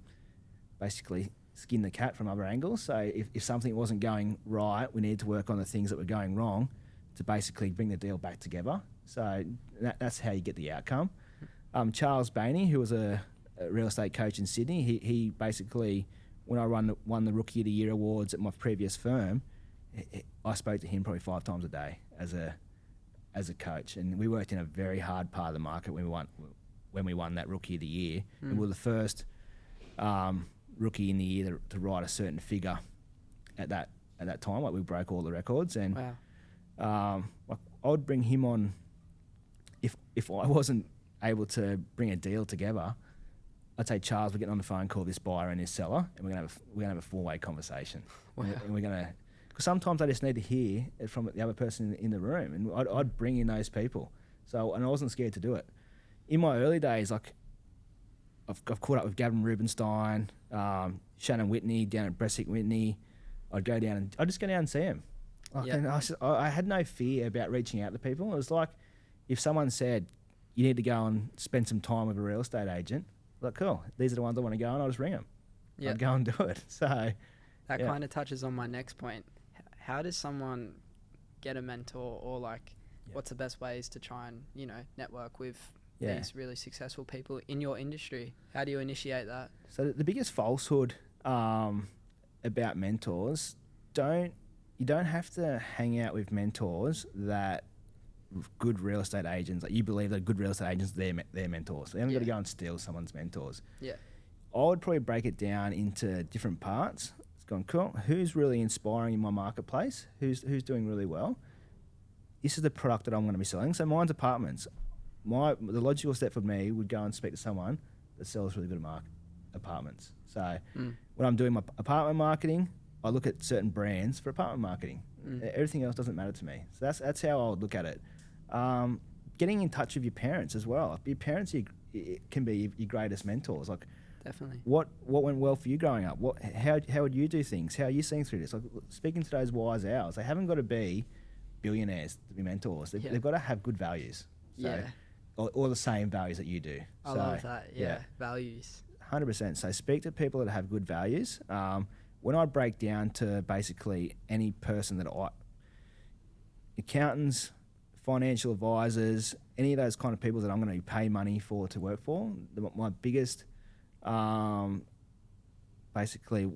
basically skin the cat from other angles. So if something wasn't going right, we needed to work on the things that were going wrong to basically bring the deal back together. So that's how you get the outcome. Charles Bainey, who was a real estate coach in Sydney, he basically, when I won the Rookie of the Year awards at my previous firm, I spoke to him probably 5 times a day as a coach, and we worked in a very hard part of the market when we won that Rookie of the Year, and we were the first rookie in the year to write a certain figure at that time. Like we broke all the records, and I would bring him on if I wasn't able to bring a deal together. I'd say, Charles, we're getting on the phone, call this buyer and this seller, and we're gonna have a 4-way conversation. Wow. And we're gonna, because sometimes I just need to hear it from the other person in the room, and I'd bring in those people. So, and I wasn't scared to do it. In my early days, like I've caught up with Gavin Rubenstein, Shannon Whitney down at Bressick Whitney. I'd just go down and see him. And I had no fear about reaching out to people. It was like if someone said, you need to go and spend some time with a real estate agent, like, cool, these are the ones I want to go, and I'll just ring them. Yeah. I'd go and do it. So that kind of touches on my next point. How does someone get a mentor, or like what's the best ways to try and, network with Yeah. these really successful people in your industry? How do you initiate that? So the biggest falsehood about mentors, you don't have to hang out with mentors that good real estate agents, like you believe that good real estate agents, they're mentors. They haven't got to go and steal someone's mentors. Yeah. I would probably break it down into different parts. It's going, cool, who's really inspiring in my marketplace? Who's doing really well? This is the product that I'm going to be selling. So mine's apartments. The logical step for me would go and speak to someone that sells really good apartments. So when I'm doing my apartment marketing, I look at certain brands for apartment marketing. Everything else doesn't matter to me. So that's how I would look at it. Getting in touch with your parents as well. Your parents it can be your greatest mentors. Like, definitely. What went well for you growing up? How would you do things? How are you seeing through this? Like, speaking to those wise owls, they haven't got to be billionaires to be mentors. They've got to have good values. So, or the same values that you do. I love that. Yeah. Values. 100%. So speak to people that have good values. When I break down to basically any person accountants, financial advisors, any of those kind of people that I'm going to pay money for to work for, my biggest, basically,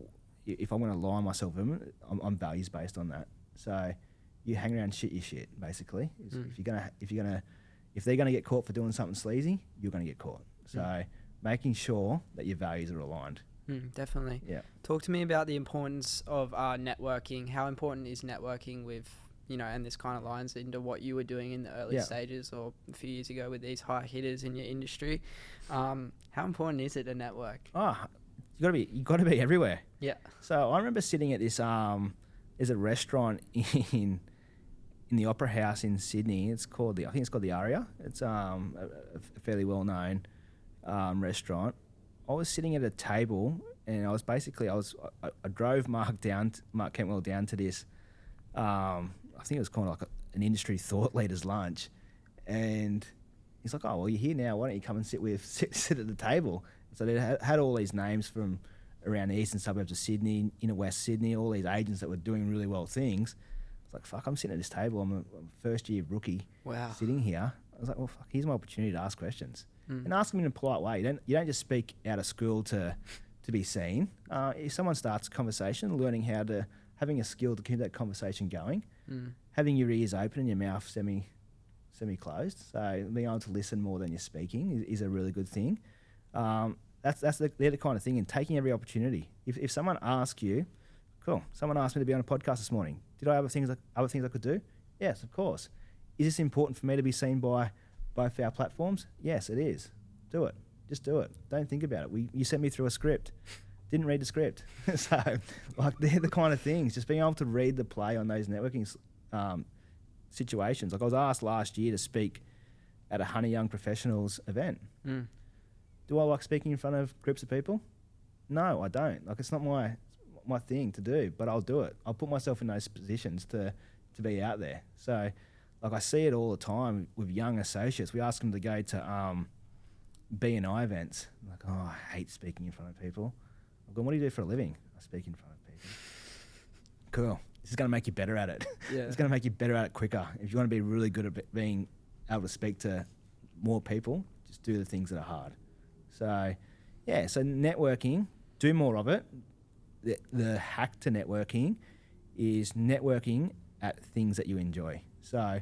if I'm going to align myself with them, I'm values based on that. So you hang around your shit, basically. If they're gonna get caught for doing something sleazy, you're gonna get caught. So making sure that your values are aligned. Definitely. Yeah. Talk to me about the importance of networking. How important is networking with, and this kind of lines into what you were doing in the early stages or a few years ago with these high hitters in your industry. How important is it to network? You gotta be everywhere. Yeah. So I remember sitting at this there's a restaurant in the Opera House in Sydney. I think it's called the Aria. It's a fairly well known restaurant. I was sitting at a table and I drove Mark Kentwell down to this. I think it was kind of like an industry thought leader's lunch, and he's like, "Oh, well, you're here now. Why don't you come and sit at the table?" So they had all these names from around the eastern suburbs of Sydney, inner West Sydney, all these agents that were doing really well things. It's like, fuck, I'm sitting at this table. I'm a first year rookie sitting here. I was like, well, fuck, here's my opportunity to ask questions and ask them in a polite way. You don't just speak out of school to be seen. If someone starts a conversation, having a skill to keep that conversation going, having your ears open and your mouth semi-closed. So being able to listen more than you're speaking is a really good thing. They're the kind of thing, and taking every opportunity. If someone asks you, cool, someone asked me to be on a podcast this morning. Did I have other things I could do? Yes, of course. Is this important for me to be seen by both our platforms? Yes, it is. Do it. Just do it. Don't think about it. You sent me through a script. Didn't read the script. So, they're the kind of things. Just being able to read the play on those networking situations. I was asked last year to speak at a Honey Young Professionals event. Do I like speaking in front of groups of people? No, I don't. It's not my thing to do, but I'll do it. I'll put myself in those positions to be out there. So, I see it all the time with young associates. We ask them to go to B&I events. I'm like, oh, I hate speaking in front of people. I'm going, what do you do for a living? I speak in front of people. Cool. This is going to make you better at it. Yeah. It's going to make you better at it quicker. If you want to be really good at being able to speak to more people, just do the things that are hard. So, so networking, do more of it. The hack to networking is networking at things that you enjoy. So,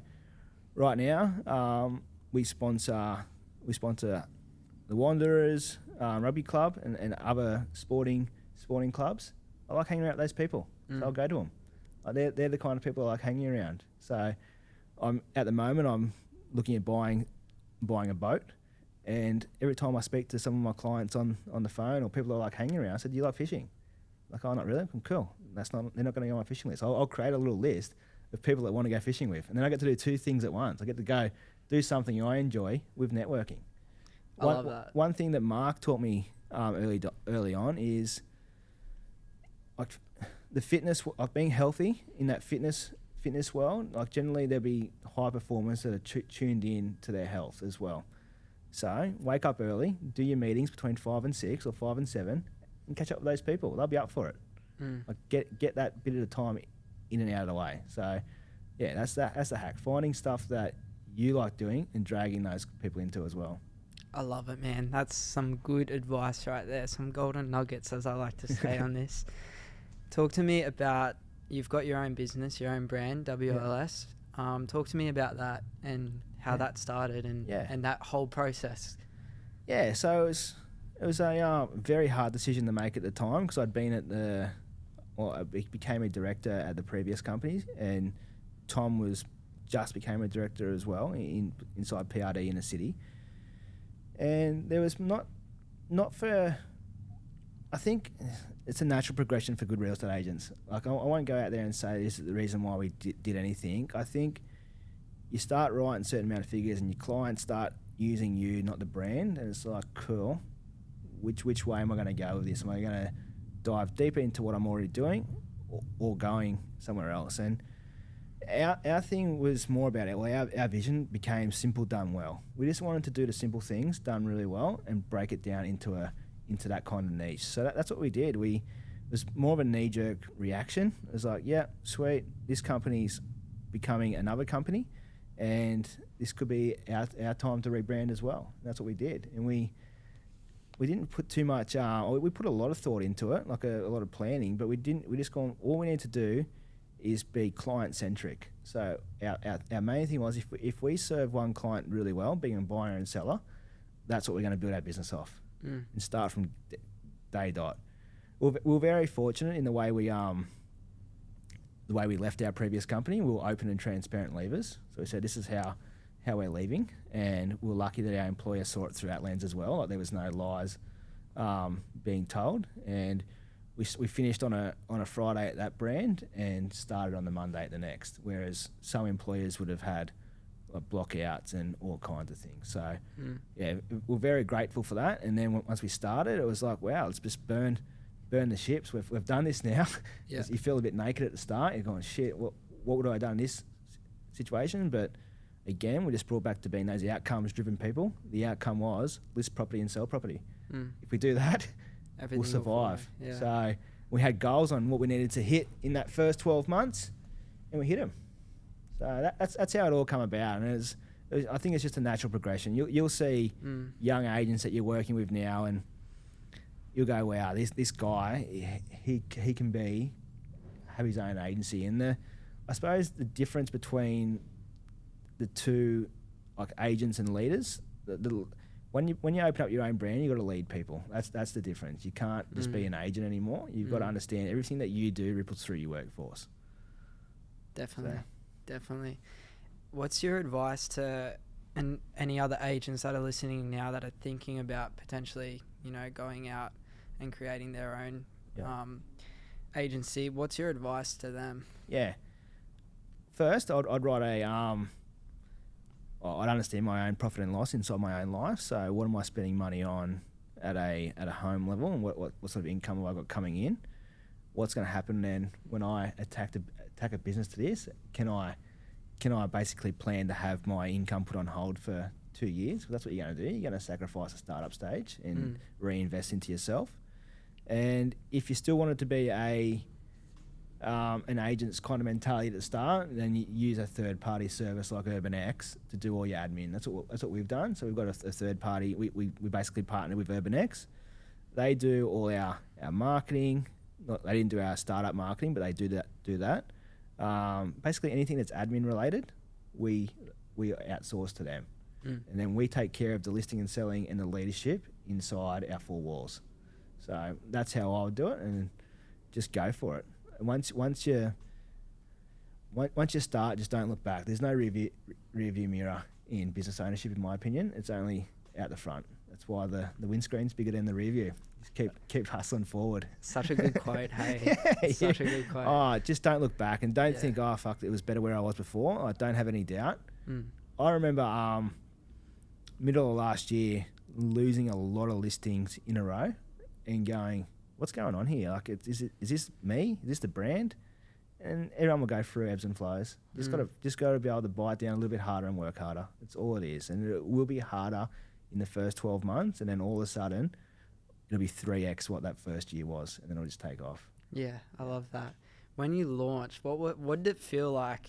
right now, we sponsor the Wanderers Rugby Club and other sporting clubs. I like hanging around with those people, so I'll go to them. They're the kind of people I like hanging around. So, at the moment I'm looking at buying a boat. And every time I speak to some of my clients on the phone or people that I like hanging around, I said, do you like fishing? Like, oh, not really? I'm cool. They're not going to go on my fishing list. I'll create a little list of people that want to go fishing with. And then I get to do two things at once. I get to go do something I enjoy with networking. I love that. One thing that Mark taught me early on is the fitness, being healthy in that fitness world. Generally there'll be high performers that are tuned in to their health as well. So wake up early, do your meetings between 5 and 6 or 5 and 7, and catch up with those people. They'll be up for it. Get that bit of time in and out of the way. So Yeah, that's the hack. Finding stuff that you like doing and dragging those people into as well. I love it, man. That's some good advice right there. Some golden nuggets, as I like to say on this. Talk to me about, you've got your own business, your own brand, WLS. Talk to me about that and how that started and that whole process. Yeah, so it was a very hard decision to make at the time, because I'd been I became a director at the previous company, and Tom just became a director as well inside PRD in the city. And there was not for, I think it's a natural progression for good real estate agents. Like, I won't go out there and say this is the reason why we did anything. I think you start writing a certain amount of figures and your clients start using you, not the brand, and it's like, cool, which way am I going to go with this? Am I going to dive deeper into what I'm already doing or going somewhere else? And our thing was more about it. Well, our vision became simple done well. We just wanted to do the simple things done really well and break it down into that kind of niche. So that's what we did. It was more of a knee-jerk reaction. It was like, yeah, sweet, this company's becoming another company, and this could be our time to rebrand as well. That's what we did. And we didn't put too much, we put a lot of thought into it, like a lot of planning, but we just gone, all we need to do is be client-centric. So our main thing was, if we serve one client really well, being a buyer and seller, that's what we're going to build our business off and start from day dot. We're very fortunate in the way we left our previous company. We were open and transparent leavers. So we said, this is how we're leaving, and we're lucky that our employer saw it through that lens as well. Like, there was no lies being told, and we finished on a Friday at that brand and started on the Monday at the next, whereas some employers would have had blockouts and all kinds of things. So yeah, we're very grateful for that. And then once we started, it was like, wow, let's just burn the ships. We've done this now. Yeah. You feel a bit naked at the start. You're going, shit, what would I have done in this situation? But again, we just brought back to being those outcomes-driven people. The outcome was list property and sell property. If we do that, we'll survive. Yeah. So we had goals on what we needed to hit in that first 12 months, and we hit them. So that's how it all come about. And I think it's just a natural progression. You'll see young agents that you're working with now, and you'll go, wow, this guy, he can have his own agency. And I suppose the difference between the two, like, agents and leaders, when you open up your own brand, you got to lead people. That's the difference. You can't just be an agent anymore. You've got to understand everything that you do ripples through your workforce. Definitely. What's your advice to any other agents that are listening now that are thinking about potentially, going out and creating their own agency? What's your advice to them? Yeah. First, I'd write I'd understand my own profit and loss inside my own life. So what am I spending money on at a home level, and what sort of income have I got coming in? What's going to happen then when I attack a business to this? Can I basically plan to have my income put on hold for 2 years? Because that's what you're going to do. You're going to sacrifice the startup stage and reinvest into yourself. And if you still want it to be an agent's kind of mentality at the start, then you use a third-party service like UrbanX to do all your admin. That's what we've done. So we've got a third party. We basically partner with UrbanX. They do all our marketing. They didn't do our startup marketing, but they do that. Basically anything that's admin related, we outsource to them, and then we take care of the listing and selling and the leadership inside our four walls. So that's how I would do it, and just go for it. Once you start, just don't look back. There's no rear view mirror in business ownership, in my opinion. It's only out the front. That's why the windscreen's bigger than the rear view. Just keep hustling forward. Such a good quote, hey. Such a good quote. Oh, just don't look back and don't think, oh, fuck, it was better where I was before. I don't have any doubt. I remember middle of last year losing a lot of listings in a row and going, what's going on here? Like, is this me? Is this the brand? And everyone will go through ebbs and flows. Just got to be able to bite down a little bit harder and work harder. That's all it is. And it will be harder in the first 12 months, and then all of a sudden it'll be 3x what that first year was, and then it'll just take off. Yeah, I love that. When you launched, what did it feel like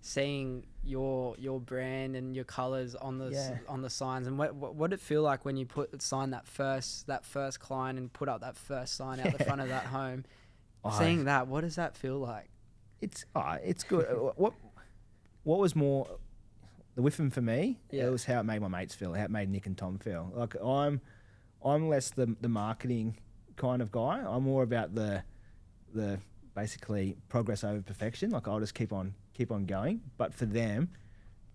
seeing your brand and your colors on the signs, and what did it feel like when you sign that first client and put up that first sign out the front of that home? Seeing that, what does that feel like? It's good. What was more the whiffing for me? Yeah. It was how it made my mates feel, how it made Nick and Tom feel. Like I'm less the marketing kind of guy. I'm more about the basically progress over perfection. Like I'll just keep on going. But for them,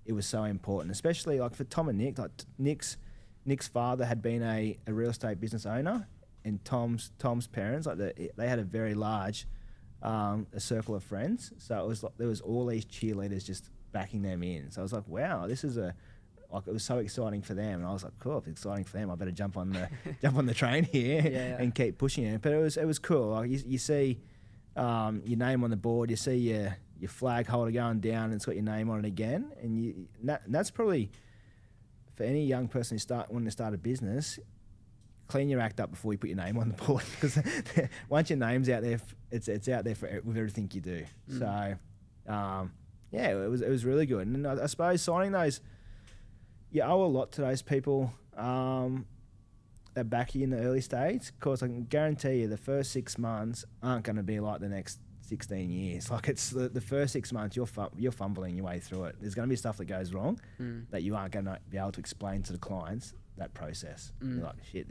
it was so important, especially like for Tom and Nick. Like Nick's father had been a real estate business owner, and Tom's parents, like they had a very large a circle of friends. So it was like there was all these cheerleaders just backing them in. So I was like, wow, this is it was so exciting for them, and I was like, cool, if it's exciting for them, I better jump on the train here and keep pushing it. But it was cool. Like you see your name on the board, you see your flag holder going down, and it's got your name on it again, and that's probably for any young person wanting to start a business. Clean your act up before you put your name on the board, because once your name's out there, it's out there with everything you do. So it was really good, and I suppose signing those, you owe a lot to those people that back you in the early stage. Of course, I can guarantee you the first 6 months aren't going to be like the next 16 years. Like it's the first 6 months, you're fumbling your way through it. There's going to be stuff that goes wrong that you aren't going to be able to explain to the clients that process. You're like, shit,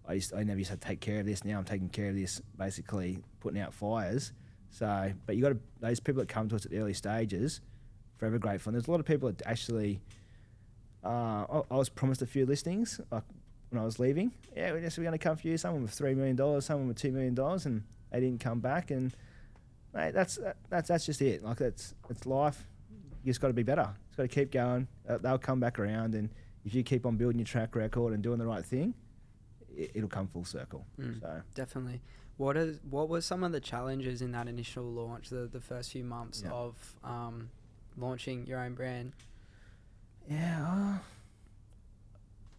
I never used to take care of this. Now I'm taking care of this, basically putting out fires. So, but you got those people that come to us at the early stages, forever grateful. And there's a lot of people that actually, I was promised a few listings like when I was leaving. Yeah, we're going to come for you. Someone with $3 million, someone with $2 million, and they didn't come back. And mate, that's just it. Like it's life. You just got to be better. Just got to keep going. They'll come back around, and if you keep on building your track record and doing the right thing, it'll come full circle. So definitely. What were some of the challenges in that initial launch, the first few months of launching your own brand? Yeah,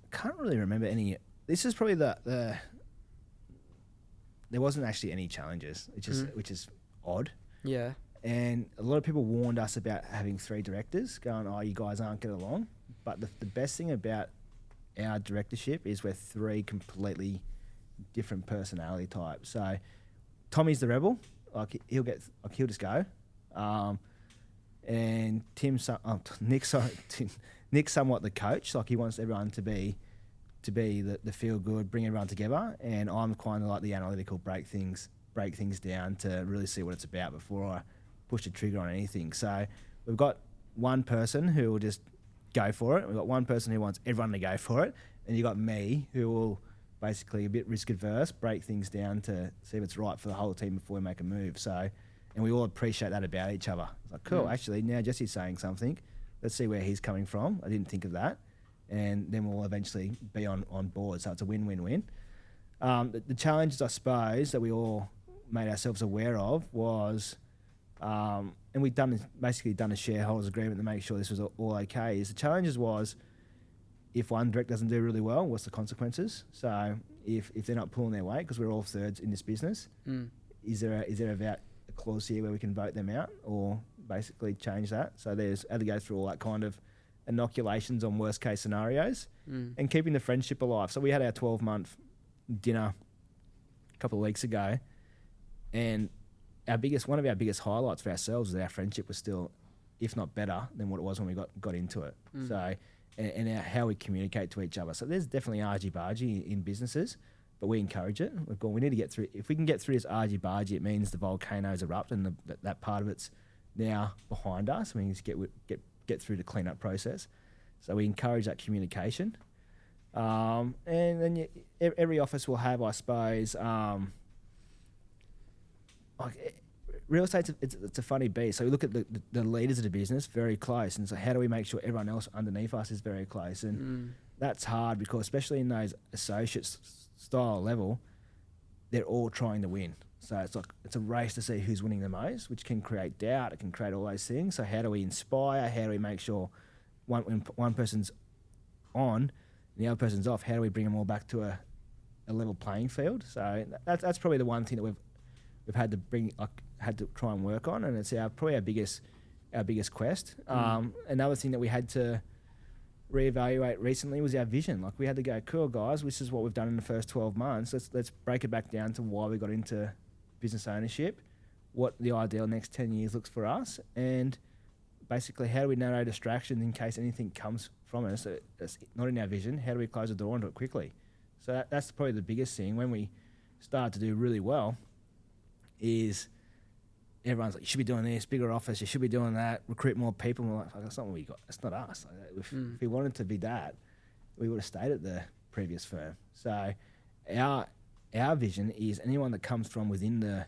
I can't really remember any. This is probably the there wasn't actually any challenges, which is odd. Yeah. And a lot of people warned us about having 3 directors, going, "Oh, you guys aren't getting along." But the best thing about our directorship is we're 3 completely different personality types. So Tommy's the rebel, like he'll just go, and Nick's somewhat the coach, like he wants everyone to be the feel good, bring everyone together, and I'm kind of like the analytical, break things down to really see what it's about before I push the trigger on anything. So we've got one person who will just go for it. We've got one person who wants everyone to go for it, and you got me who will basically a bit risk adverse, break things down to see if it's right for the whole team before we make a move. So, and we all appreciate that about each other. It's like, cool, actually now Jesse's saying something. Let's see where he's coming from. I didn't think of that. And then we'll eventually be on board. So it's a win-win-win. The challenges, I suppose, that we all made ourselves aware of was, and we've basically done a shareholders agreement to make sure this was all okay, is the challenges was, if one direct doesn't do really well, what's the consequences? So if they're not pulling their weight, because we're all thirds in this business, is there a clause here where we can vote them out or basically change that? So there's had to go through all that kind of inoculations on worst case scenarios and keeping the friendship alive. So we had our 12-month dinner a couple of weeks ago, and one of our biggest highlights for ourselves is our friendship was still, if not better than what it was when we got into it. So and how we communicate to each other. So there's definitely argy-bargy in businesses, but we encourage it. We need to get through. If we can get through this argy-bargy, it means the volcanoes erupt and that part of it's now behind us. We need to get through the cleanup process. So we encourage that communication. And then every office will have, I suppose, real estate, it's a funny beast. So we look at the leaders of the business very close, and so how do we make sure everyone else underneath us is very close? And that's hard because especially in those associate style level, they're all trying to win. So it's a race to see who's winning the most, which can create doubt. It can create all those things. So how do we inspire? How do we make sure when one person's on and the other person's off, how do we bring them all back to a level playing field? So that's probably the one thing that we've had to try and work on, and it's probably our biggest our biggest quest. Another thing that we had to reevaluate recently was our vision. Like, we had to go, cool guys, this is what we've done in the first 12 months. Let's break it back down to why we got into business ownership, what the ideal next 10 years looks for us, and basically how do we narrow distractions in case anything comes from us that's not in our vision. How do we close the door onto it quickly? So that's probably the biggest thing. When we start to do really well is everyone's like, you should be doing this, bigger office, you should be doing that, recruit more people. And we're like, that's not what we got. That's not us. Like, if we wanted to be that, we would have stayed at the previous firm. So our vision is anyone that comes from within the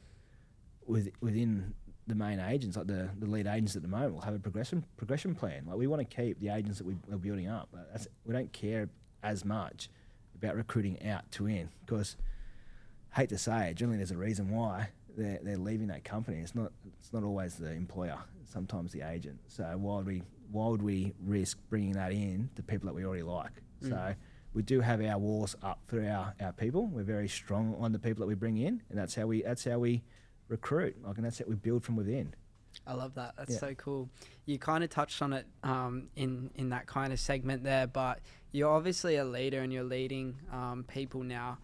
main agents, like the lead agents at the moment, will have a progression plan. Like, we want to keep the agents that we're building up. We don't care as much about recruiting out to in, because, hate to say it, generally there's a reason why they're leaving that company. It's not always the employer, sometimes the agent. So why would we risk bringing that in to people that we already like? So we do have our walls up for our people. We're very strong on the people that we bring in, and that's how we recruit. Like, and that's how we build from within. I love that. That's so cool. You kind of touched on it in that kind of segment there, but you're obviously a leader and you're leading people now.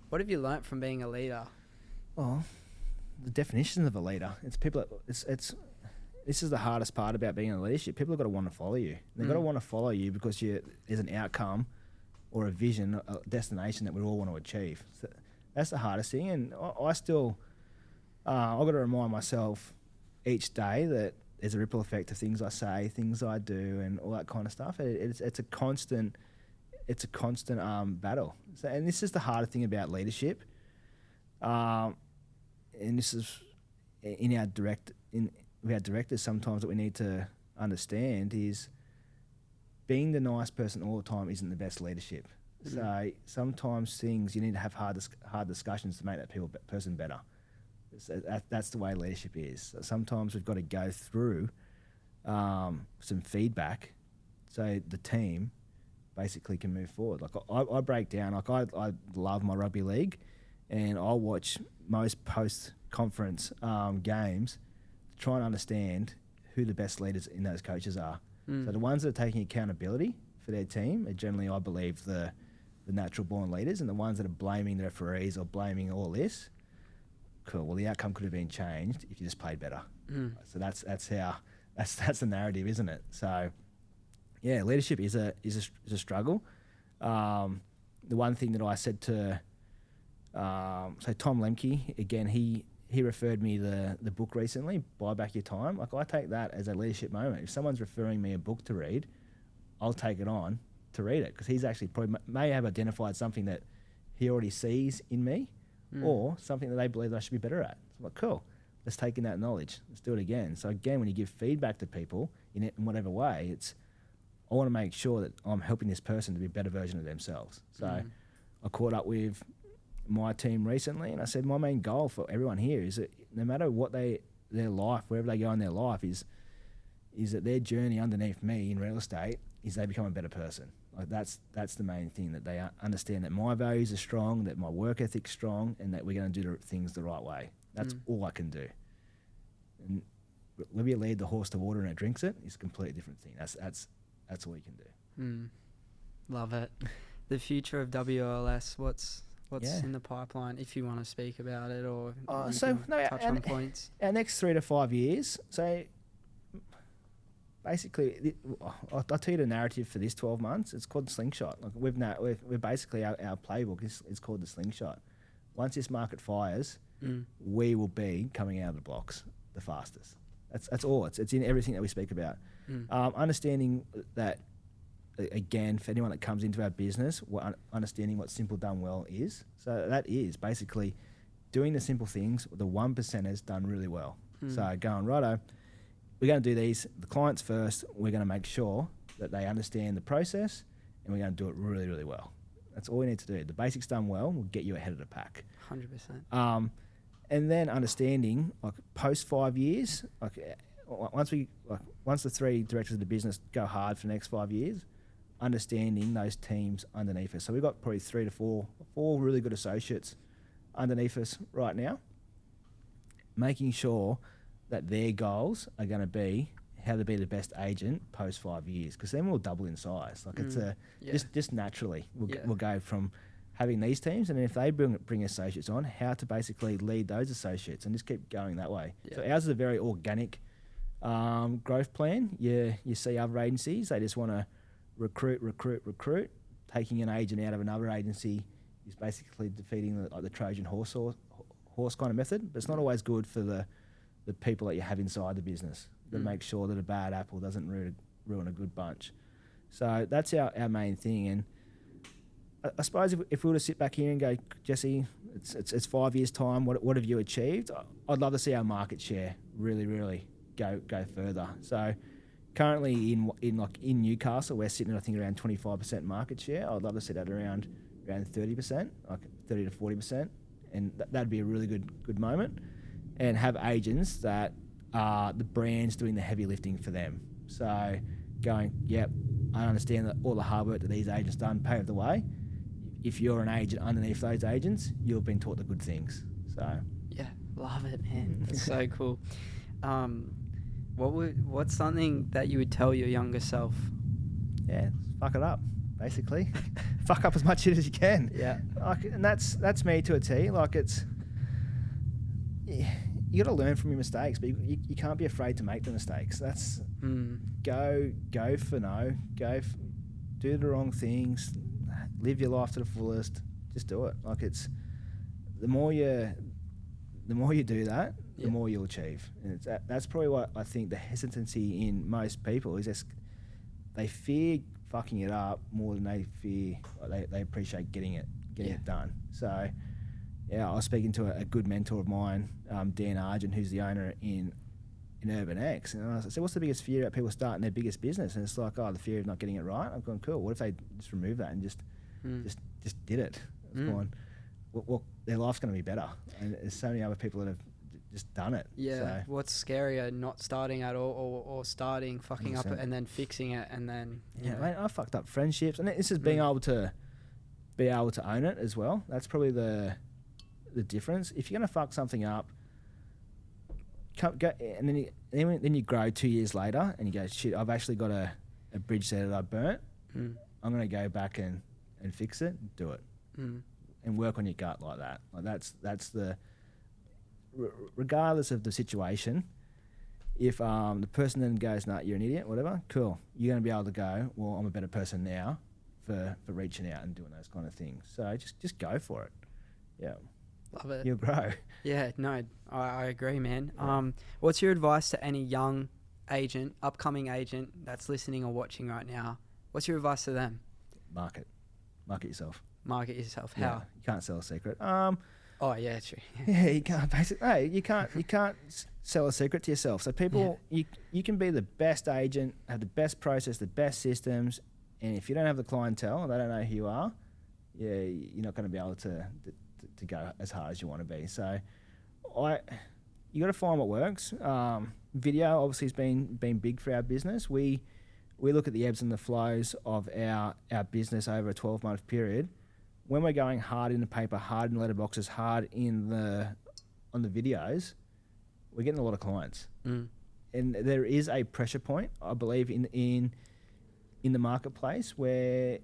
What have you learnt from being a leader? Well, the definition of a leader. It's people. This is the hardest part about being in leadership. People have got to want to follow you. They've got to want to follow you because there's an outcome or a vision, a destination that we all want to achieve. So that's the hardest thing. And I still, I've got to remind myself each day that there's a ripple effect of things I say, things I do, and all that kind of stuff. It's a constant battle. So, and this is the hardest thing about leadership. And this is with our directors sometimes that we need to understand is being the nice person all the time isn't the best leadership. So sometimes things you need to have hard discussions to make that person better. So that's the way leadership is. So sometimes we've got to go through some feedback so the team basically can move forward. Like, I break down, like, I love my rugby league, and I'll watch most post-conference games to try and understand who the best leaders in those coaches are. So the ones that are taking accountability for their team are generally, I believe, the natural-born leaders, and the ones that are blaming the referees or blaming all this, cool, well, the outcome could have been changed if you just played better. So that's the narrative, isn't it? So, yeah, leadership is a struggle. The one thing that I said to so Tom Lemke, again, he referred me the book recently, Buy Back Your Time. Like, I take that as a leadership moment. If someone's referring me a book to read, I'll take it on to read it, because he's actually probably may have identified something that he already sees in me, or something that they believe that I should be better at. So I'm like, cool, let's take in that knowledge. Let's do it again. So again, when you give feedback to people in whatever way, I want to make sure that I'm helping this person to be a better version of themselves. So I caught up with my team recently, and I said my main goal for everyone here is that no matter what their life, wherever they go in their life, is that their journey underneath me in real estate is they become a better person. Like, that's the main thing, that they understand that my values are strong, that my work ethic's strong, and that we're going to do things the right way. That's all I can do. And whether you lead the horse to water and it drinks it is a completely different thing. That's all you can do. Love it. The future of WLS, what's in the pipeline, if you want to speak about it, or touch on points? Our next 3 to 5 years. So basically, I'll tell you the narrative for this 12 months. It's called the slingshot. Like, we're basically our playbook is called the slingshot. Once this market fires, we will be coming out of the blocks the fastest. That's all. It's in everything that we speak about. Understanding that, again, for anyone that comes into our business, understanding what simple done well is. So that is basically doing the simple things the 1%ers done really well. So going, righto, we're going to do the clients first. We're going to make sure that they understand the process, and we're going to do it really, really well. That's all we need to do. The basics done well will get you ahead of the pack. 100%. And then understanding, like, post 5 years, like, once the 3 directors of the business go hard for the next 5 years, understanding those teams underneath us. So we've got probably 3 to 4 really good associates underneath us right now, making sure that their goals are going to be how to be the best agent post 5 years, because then we'll double in size. Like it's just naturally we'll go from having these teams, and then if they bring associates on, how to basically lead those associates and just keep going that way. So ours is a very organic growth plan. You see other agencies, they just want to recruit. Taking an agent out of another agency is basically defeating the Trojan horse kind of method. But it's not always good for the people that you have inside the business to make sure that a bad apple doesn't ruin a good bunch. So that's our main thing. And I suppose if we were to sit back here and go, Jesse, it's 5 years' time, what have you achieved? I'd love to see our market share really go further. So currently in Newcastle, we're sitting at, I think, around 25% market share. I'd love to see that around 30%, like 30 to 40%, and that'd be a really good moment. And have agents that are the brands doing the heavy lifting for them. So going, yep, I understand that all the hard work that these agents done paved the way. If you're an agent underneath those agents, you've been taught the good things. So yeah, love it, man. That's so cool. What's something that you would tell your younger self? Yeah, fuck it up, basically. Fuck up as much shit as you can. Yeah. Like, and that's me to a T. Like, it's, you got to learn from your mistakes, but you can't be afraid to make the mistakes. That's go for no, do the wrong things, live your life to the fullest. Just do it. Like, it's the more you do that, the more you'll achieve. And that's probably what I think the hesitancy in most people is. Just, they fear fucking it up more than they fear. They appreciate getting it done. So yeah, I was speaking to a good mentor of mine, Dan Argent, who's the owner in Urban X, and I said, what's the biggest fear about people starting their biggest business? And it's like, the fear of not getting it right. I'm going, cool. What if they just remove that and just did it? I was going, well, their life's going to be better. And there's so many other people that have just done it. Yeah. So What's scarier, not starting at all, or starting, fucking 100%. Up, and then fixing it, and then mate, I fucked up friendships, and this is being able to own it as well. That's probably the difference. If you're gonna fuck something up, go, and then you grow 2 years later, and you go, shit, I've actually got a bridge there that I burnt. I'm gonna go back and fix it, do it, and work on your gut like that. Like that's the regardless of the situation. If the person then goes, nah, you're an idiot, whatever, cool, you're going to be able to go, well, I'm a better person now for reaching out and doing those kind of things. So just go for it. Yeah. Love it. You'll grow. Yeah, no, I agree, man. Yeah. What's your advice to any young agent, upcoming agent that's listening or watching right now? What's your advice to them? Market yourself. Market yourself. How? Yeah, you can't sell a secret. Oh yeah, true. Yeah, you can't basically. Hey, you can't sell a secret to yourself. So people, you can be the best agent, have the best process, the best systems, and if you don't have the clientele and they don't know who you are, yeah, you're not going to be able to go as hard as you want to be. So, you got to find what works. Video obviously has been big for our business. We look at the ebbs and the flows of our business over a 12-month period. When we're going hard in the paper, hard in letterboxes, hard on the videos, we're getting a lot of clients. And there is a pressure point, I believe, in the marketplace where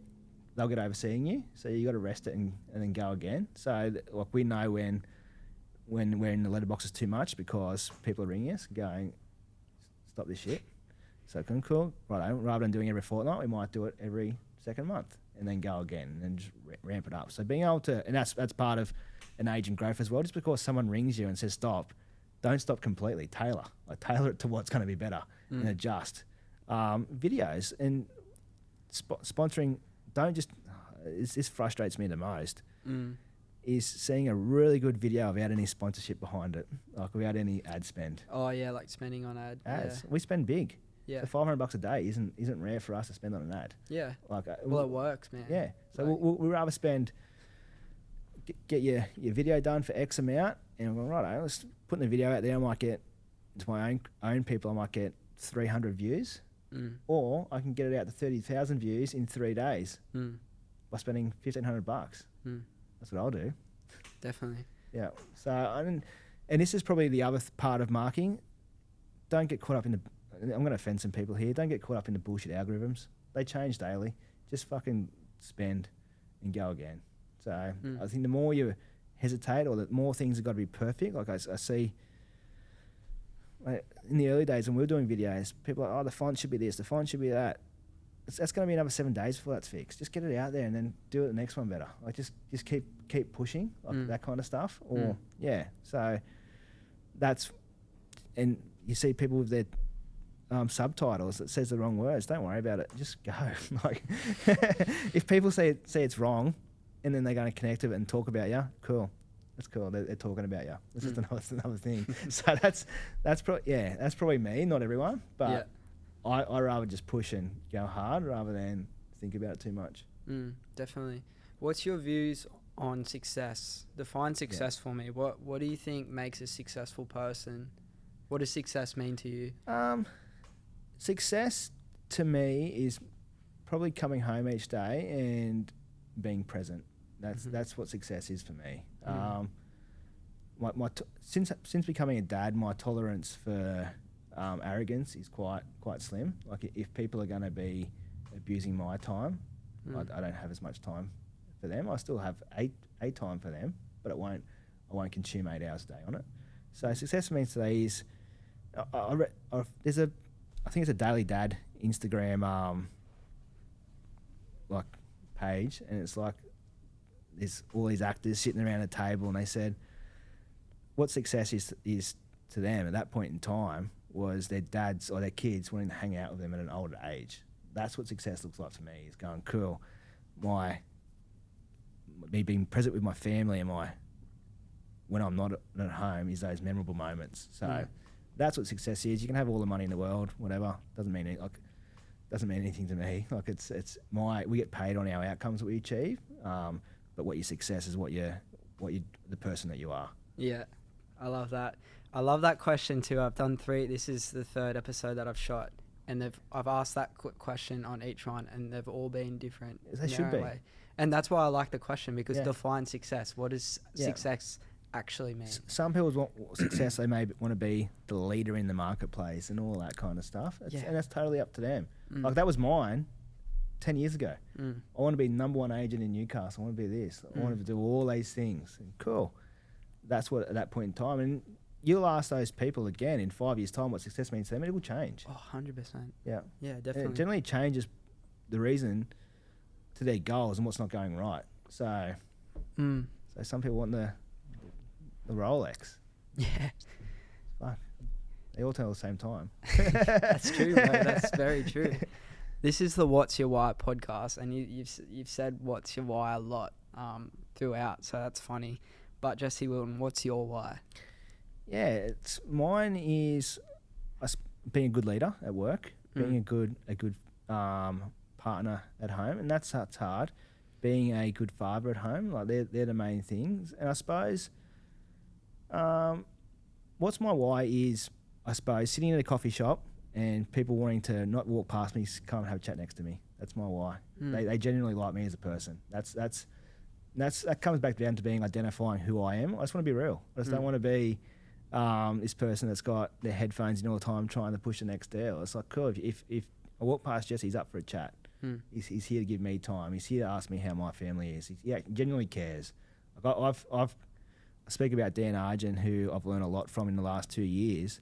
they'll get overseeing you. So you got to rest it and then go again. So like we know when we're in the letterboxes too much because people are ringing us going, stop this shit. So cool, right? Rather than doing every fortnight, we might do it every second month. And then go again and just ramp it up. So being able to, and that's part of an agent growth as well. Just because someone rings you and says stop, don't stop completely. Tailor it to what's going to be better and adjust. Videos and sponsoring. Don't just. This frustrates me the most. Is seeing a really good video without any sponsorship behind it, like without any ad spend. Oh yeah, like spending on ads. Yeah. We spend big. Yeah, so $500 a day isn't rare for us to spend on an ad. Yeah, like well, it works, man. Yeah, so we'll rather spend get your video done for X amount, and I'm going, right, let's put the video out there. I might get to my own people. I might get 300 views, or I can get it out to 30,000 views in 3 days by spending $1,500. That's what I'll do. Definitely. Yeah. So and this is probably the other part of marketing. Don't get caught up in I'm going to offend some people here. Don't get caught up in the bullshit algorithms. They change daily. Just fucking spend and go again. So I think the more you hesitate, or the more things have got to be perfect. Like I see, like in the early days when we were doing videos, people are like, oh, the font should be this, the font should be that. That's going to be another 7 days before that's fixed. Just get it out there and then do it the next one better. Like just keep pushing, like that kind of stuff. Or so that's, and you see people with their subtitles that says the wrong words. Don't worry about it. Just go. Like if people say it's wrong, and then they're going to connect to it and talk about you, cool. That's cool. They're talking about you. This is another thing. So that's probably me, not everyone, but I rather just push and go hard rather than think about it too much. Definitely. What's your views on success? Define success for me. What do you think makes a successful person? What does success mean to you? Success to me is probably coming home each day and being present. That's what success is for me. Since becoming a dad, my tolerance for arrogance is quite slim. Like if people are going to be abusing my time, I don't have as much time for them. I still have a time for them, but I won't consume 8 hours a day on it. So success for me today is I think it's a Daily Dad Instagram like page, and it's like there's all these actors sitting around a table, and they said what success is to them at that point in time was their dads or their kids wanting to hang out with them at an older age. That's what success looks like to me, is going, cool, me being present with my family and when I'm not at home is those memorable moments. So that's what success is. You can have all the money in the world, whatever, doesn't mean anything to me. Like we get paid on our outcomes that we achieve, but what your success is, what you the person that you are. Yeah, I love that. I love that question too. I've done 3. This is the 3rd episode that I've shot, and I've asked that question on each one, and they've all been different. They should be. Way. And that's why I like the question, because define success. What does success actually mean? Some people want success. They may want to be the leader in the marketplace and all that kind of stuff. And that's totally up to them. Like that was mine 10 years ago. I want to be number 1 agent in Newcastle. I want to be this. I want to do all these things. And cool. That's what at that point in time. And you'll ask those people again in 5 years' time what success means to them, and it will change. Oh, 100%. Yeah. Yeah, definitely. And it generally changes the reason to their goals and what's not going right. So some people want the Rolex. Yeah. Fuck. They all tell at the same time. That's true, mate. That's very true. This is the What's Your Why podcast, and you've said what's your why a lot throughout, so that's funny. But Jesse Wilton, what's your why? Yeah, mine is being a good leader at work, being a good partner at home, and that's hard. Being a good father at home, like they're the main things. And I suppose, what's my why is, I suppose, sitting in a coffee shop and people wanting to not walk past me, come and have a chat next to me. That's my why. They genuinely like me as a person. That comes back down to being identifying who I am. I just want to be real. I just don't want to be this person that's got their headphones in all the time trying to push the next deal. It's like, cool, if I walk past Jesse, he's up for a chat. He's here to give me time. He's here to ask me how my family is. He genuinely cares. I speak about Dan Argent, who I've learned a lot from in the last 2 years.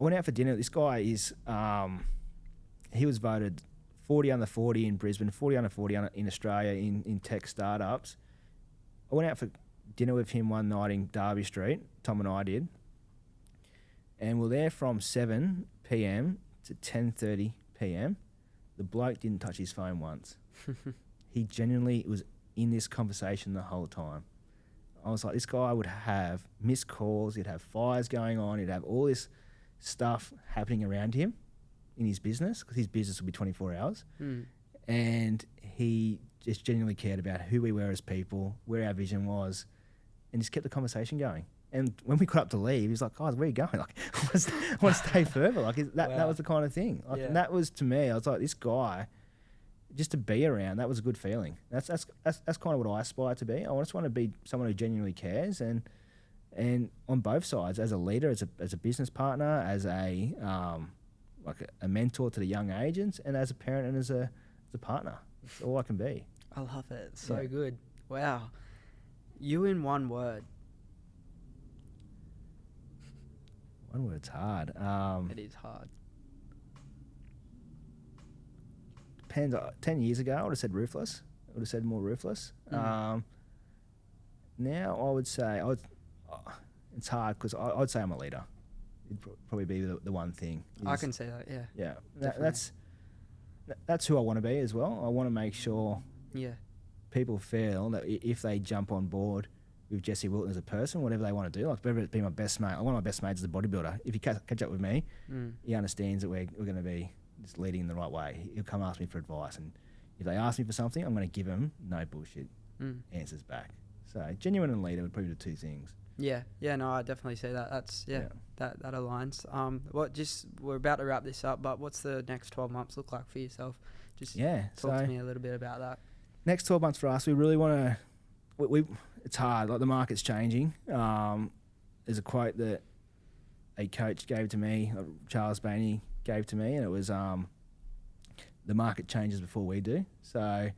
I went out for dinner. This guy is, he was voted 40 under 40 in Brisbane, 40 under 40 in Australia in tech startups. I went out for dinner with him one night in Derby Street, Tom and I did, and we're there from 7 p.m. to 10:30 p.m. The bloke didn't touch his phone once. He genuinely was in this conversation the whole time. I was like, this guy would have missed calls, he'd have fires going on, he'd have all this stuff happening around him in his business, because his business would be 24 hours. And he just genuinely cared about who we were as people, where our vision was, and just kept the conversation going. And when we got up to leave, he was like, guys, where are you going? Like, I want to stay further. Like, that was the kind of thing. Like, and that was, to me, I was like, this guy, just to be around, that was a good feeling. That's kind of what I aspire to be. I just want to be someone who genuinely cares, and on both sides, as a leader, as a business partner, as a like a mentor to the young agents, and as a parent and as a partner. That's all I can be. I love it. So good. Wow. You in one word. One word's hard. It is hard. Depends. 10 years ago, I would have said ruthless. I would have said more ruthless. Now I would say it's hard because I'd say I'm a leader. It'd probably be the one thing. I can say that. Yeah. Yeah. That's who I want to be as well. I want to make sure people feel that if they jump on board with Jesse Wilton as a person, whatever they want to do, like whether it be my best mate, one of my best mates is a bodybuilder. If you catch up with me, he understands that we're going to be just leading in the right way. He'll come ask me for advice, and if they ask me for something, I'm going to give him no bullshit answers back. So genuine and leader would probably be the two things. Yeah, no, I definitely see that. That's that aligns. We're about to wrap this up, but what's the next 12 months look like for yourself? Just talk to me a little bit about that. Next 12 months for us, we really want to. It's hard. Like the market's changing. There's a quote that a coach gave to me, Charles Bainey gave to me, and it was the market changes before we do. So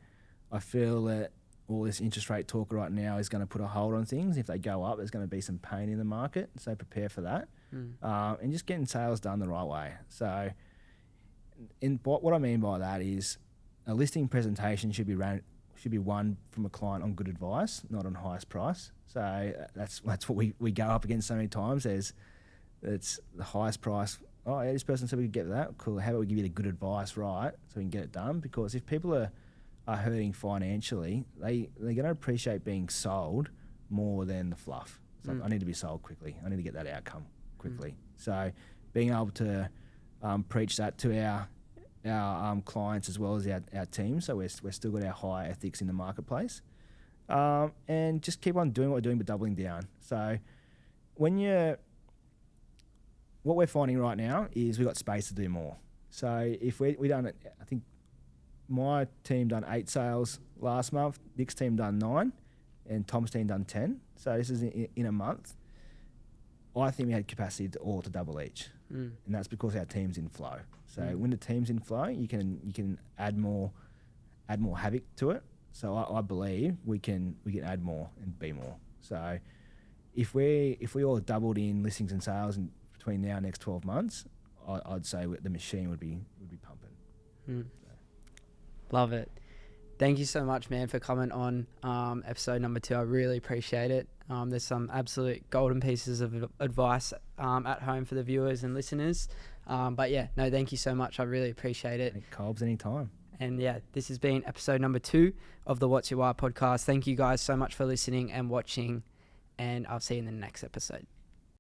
I feel that all this interest rate talk right now is going to put a hold on things. If they go up, there's going to be some pain in the market. So prepare for that. And just getting sales done the right way. So what I mean by that is a listing presentation should be won from a client on good advice, not on highest price. So that's what we go up against so many times. It's the highest price. Oh, yeah, this person said we could get that. Cool. How about we give you the good advice, right, so we can get it done? Because if people are hurting financially, they're going to appreciate being sold more than the fluff. It's like, I need to be sold quickly. I need to get that outcome quickly. So being able to preach that to our clients as well as our team, so we're still got our high ethics in the marketplace, and just keep on doing what we're doing but doubling down. So what we're finding right now is we've got space to do more. So if we done it, I think my team done 8 sales last month, Nick's team done 9, and Tom's team done 10. So this is in a month. I think we had capacity to double each, and that's because our team's in flow. So when the team's in flow, you can add more havoc to it. So I believe we can add more and be more. So if we all doubled in listings and sales between now and next 12 months, I'd say the machine would be pumping. Love it. Thank you so much, man, for coming on episode number 2. I really appreciate it. There's some absolute golden pieces of advice at home for the viewers and listeners. But yeah, no, thank you so much. I really appreciate it. Colbs anytime. And yeah, this has been episode number 2 of the What's Your Why podcast. Thank you guys so much for listening and watching, and I'll see you in the next episode.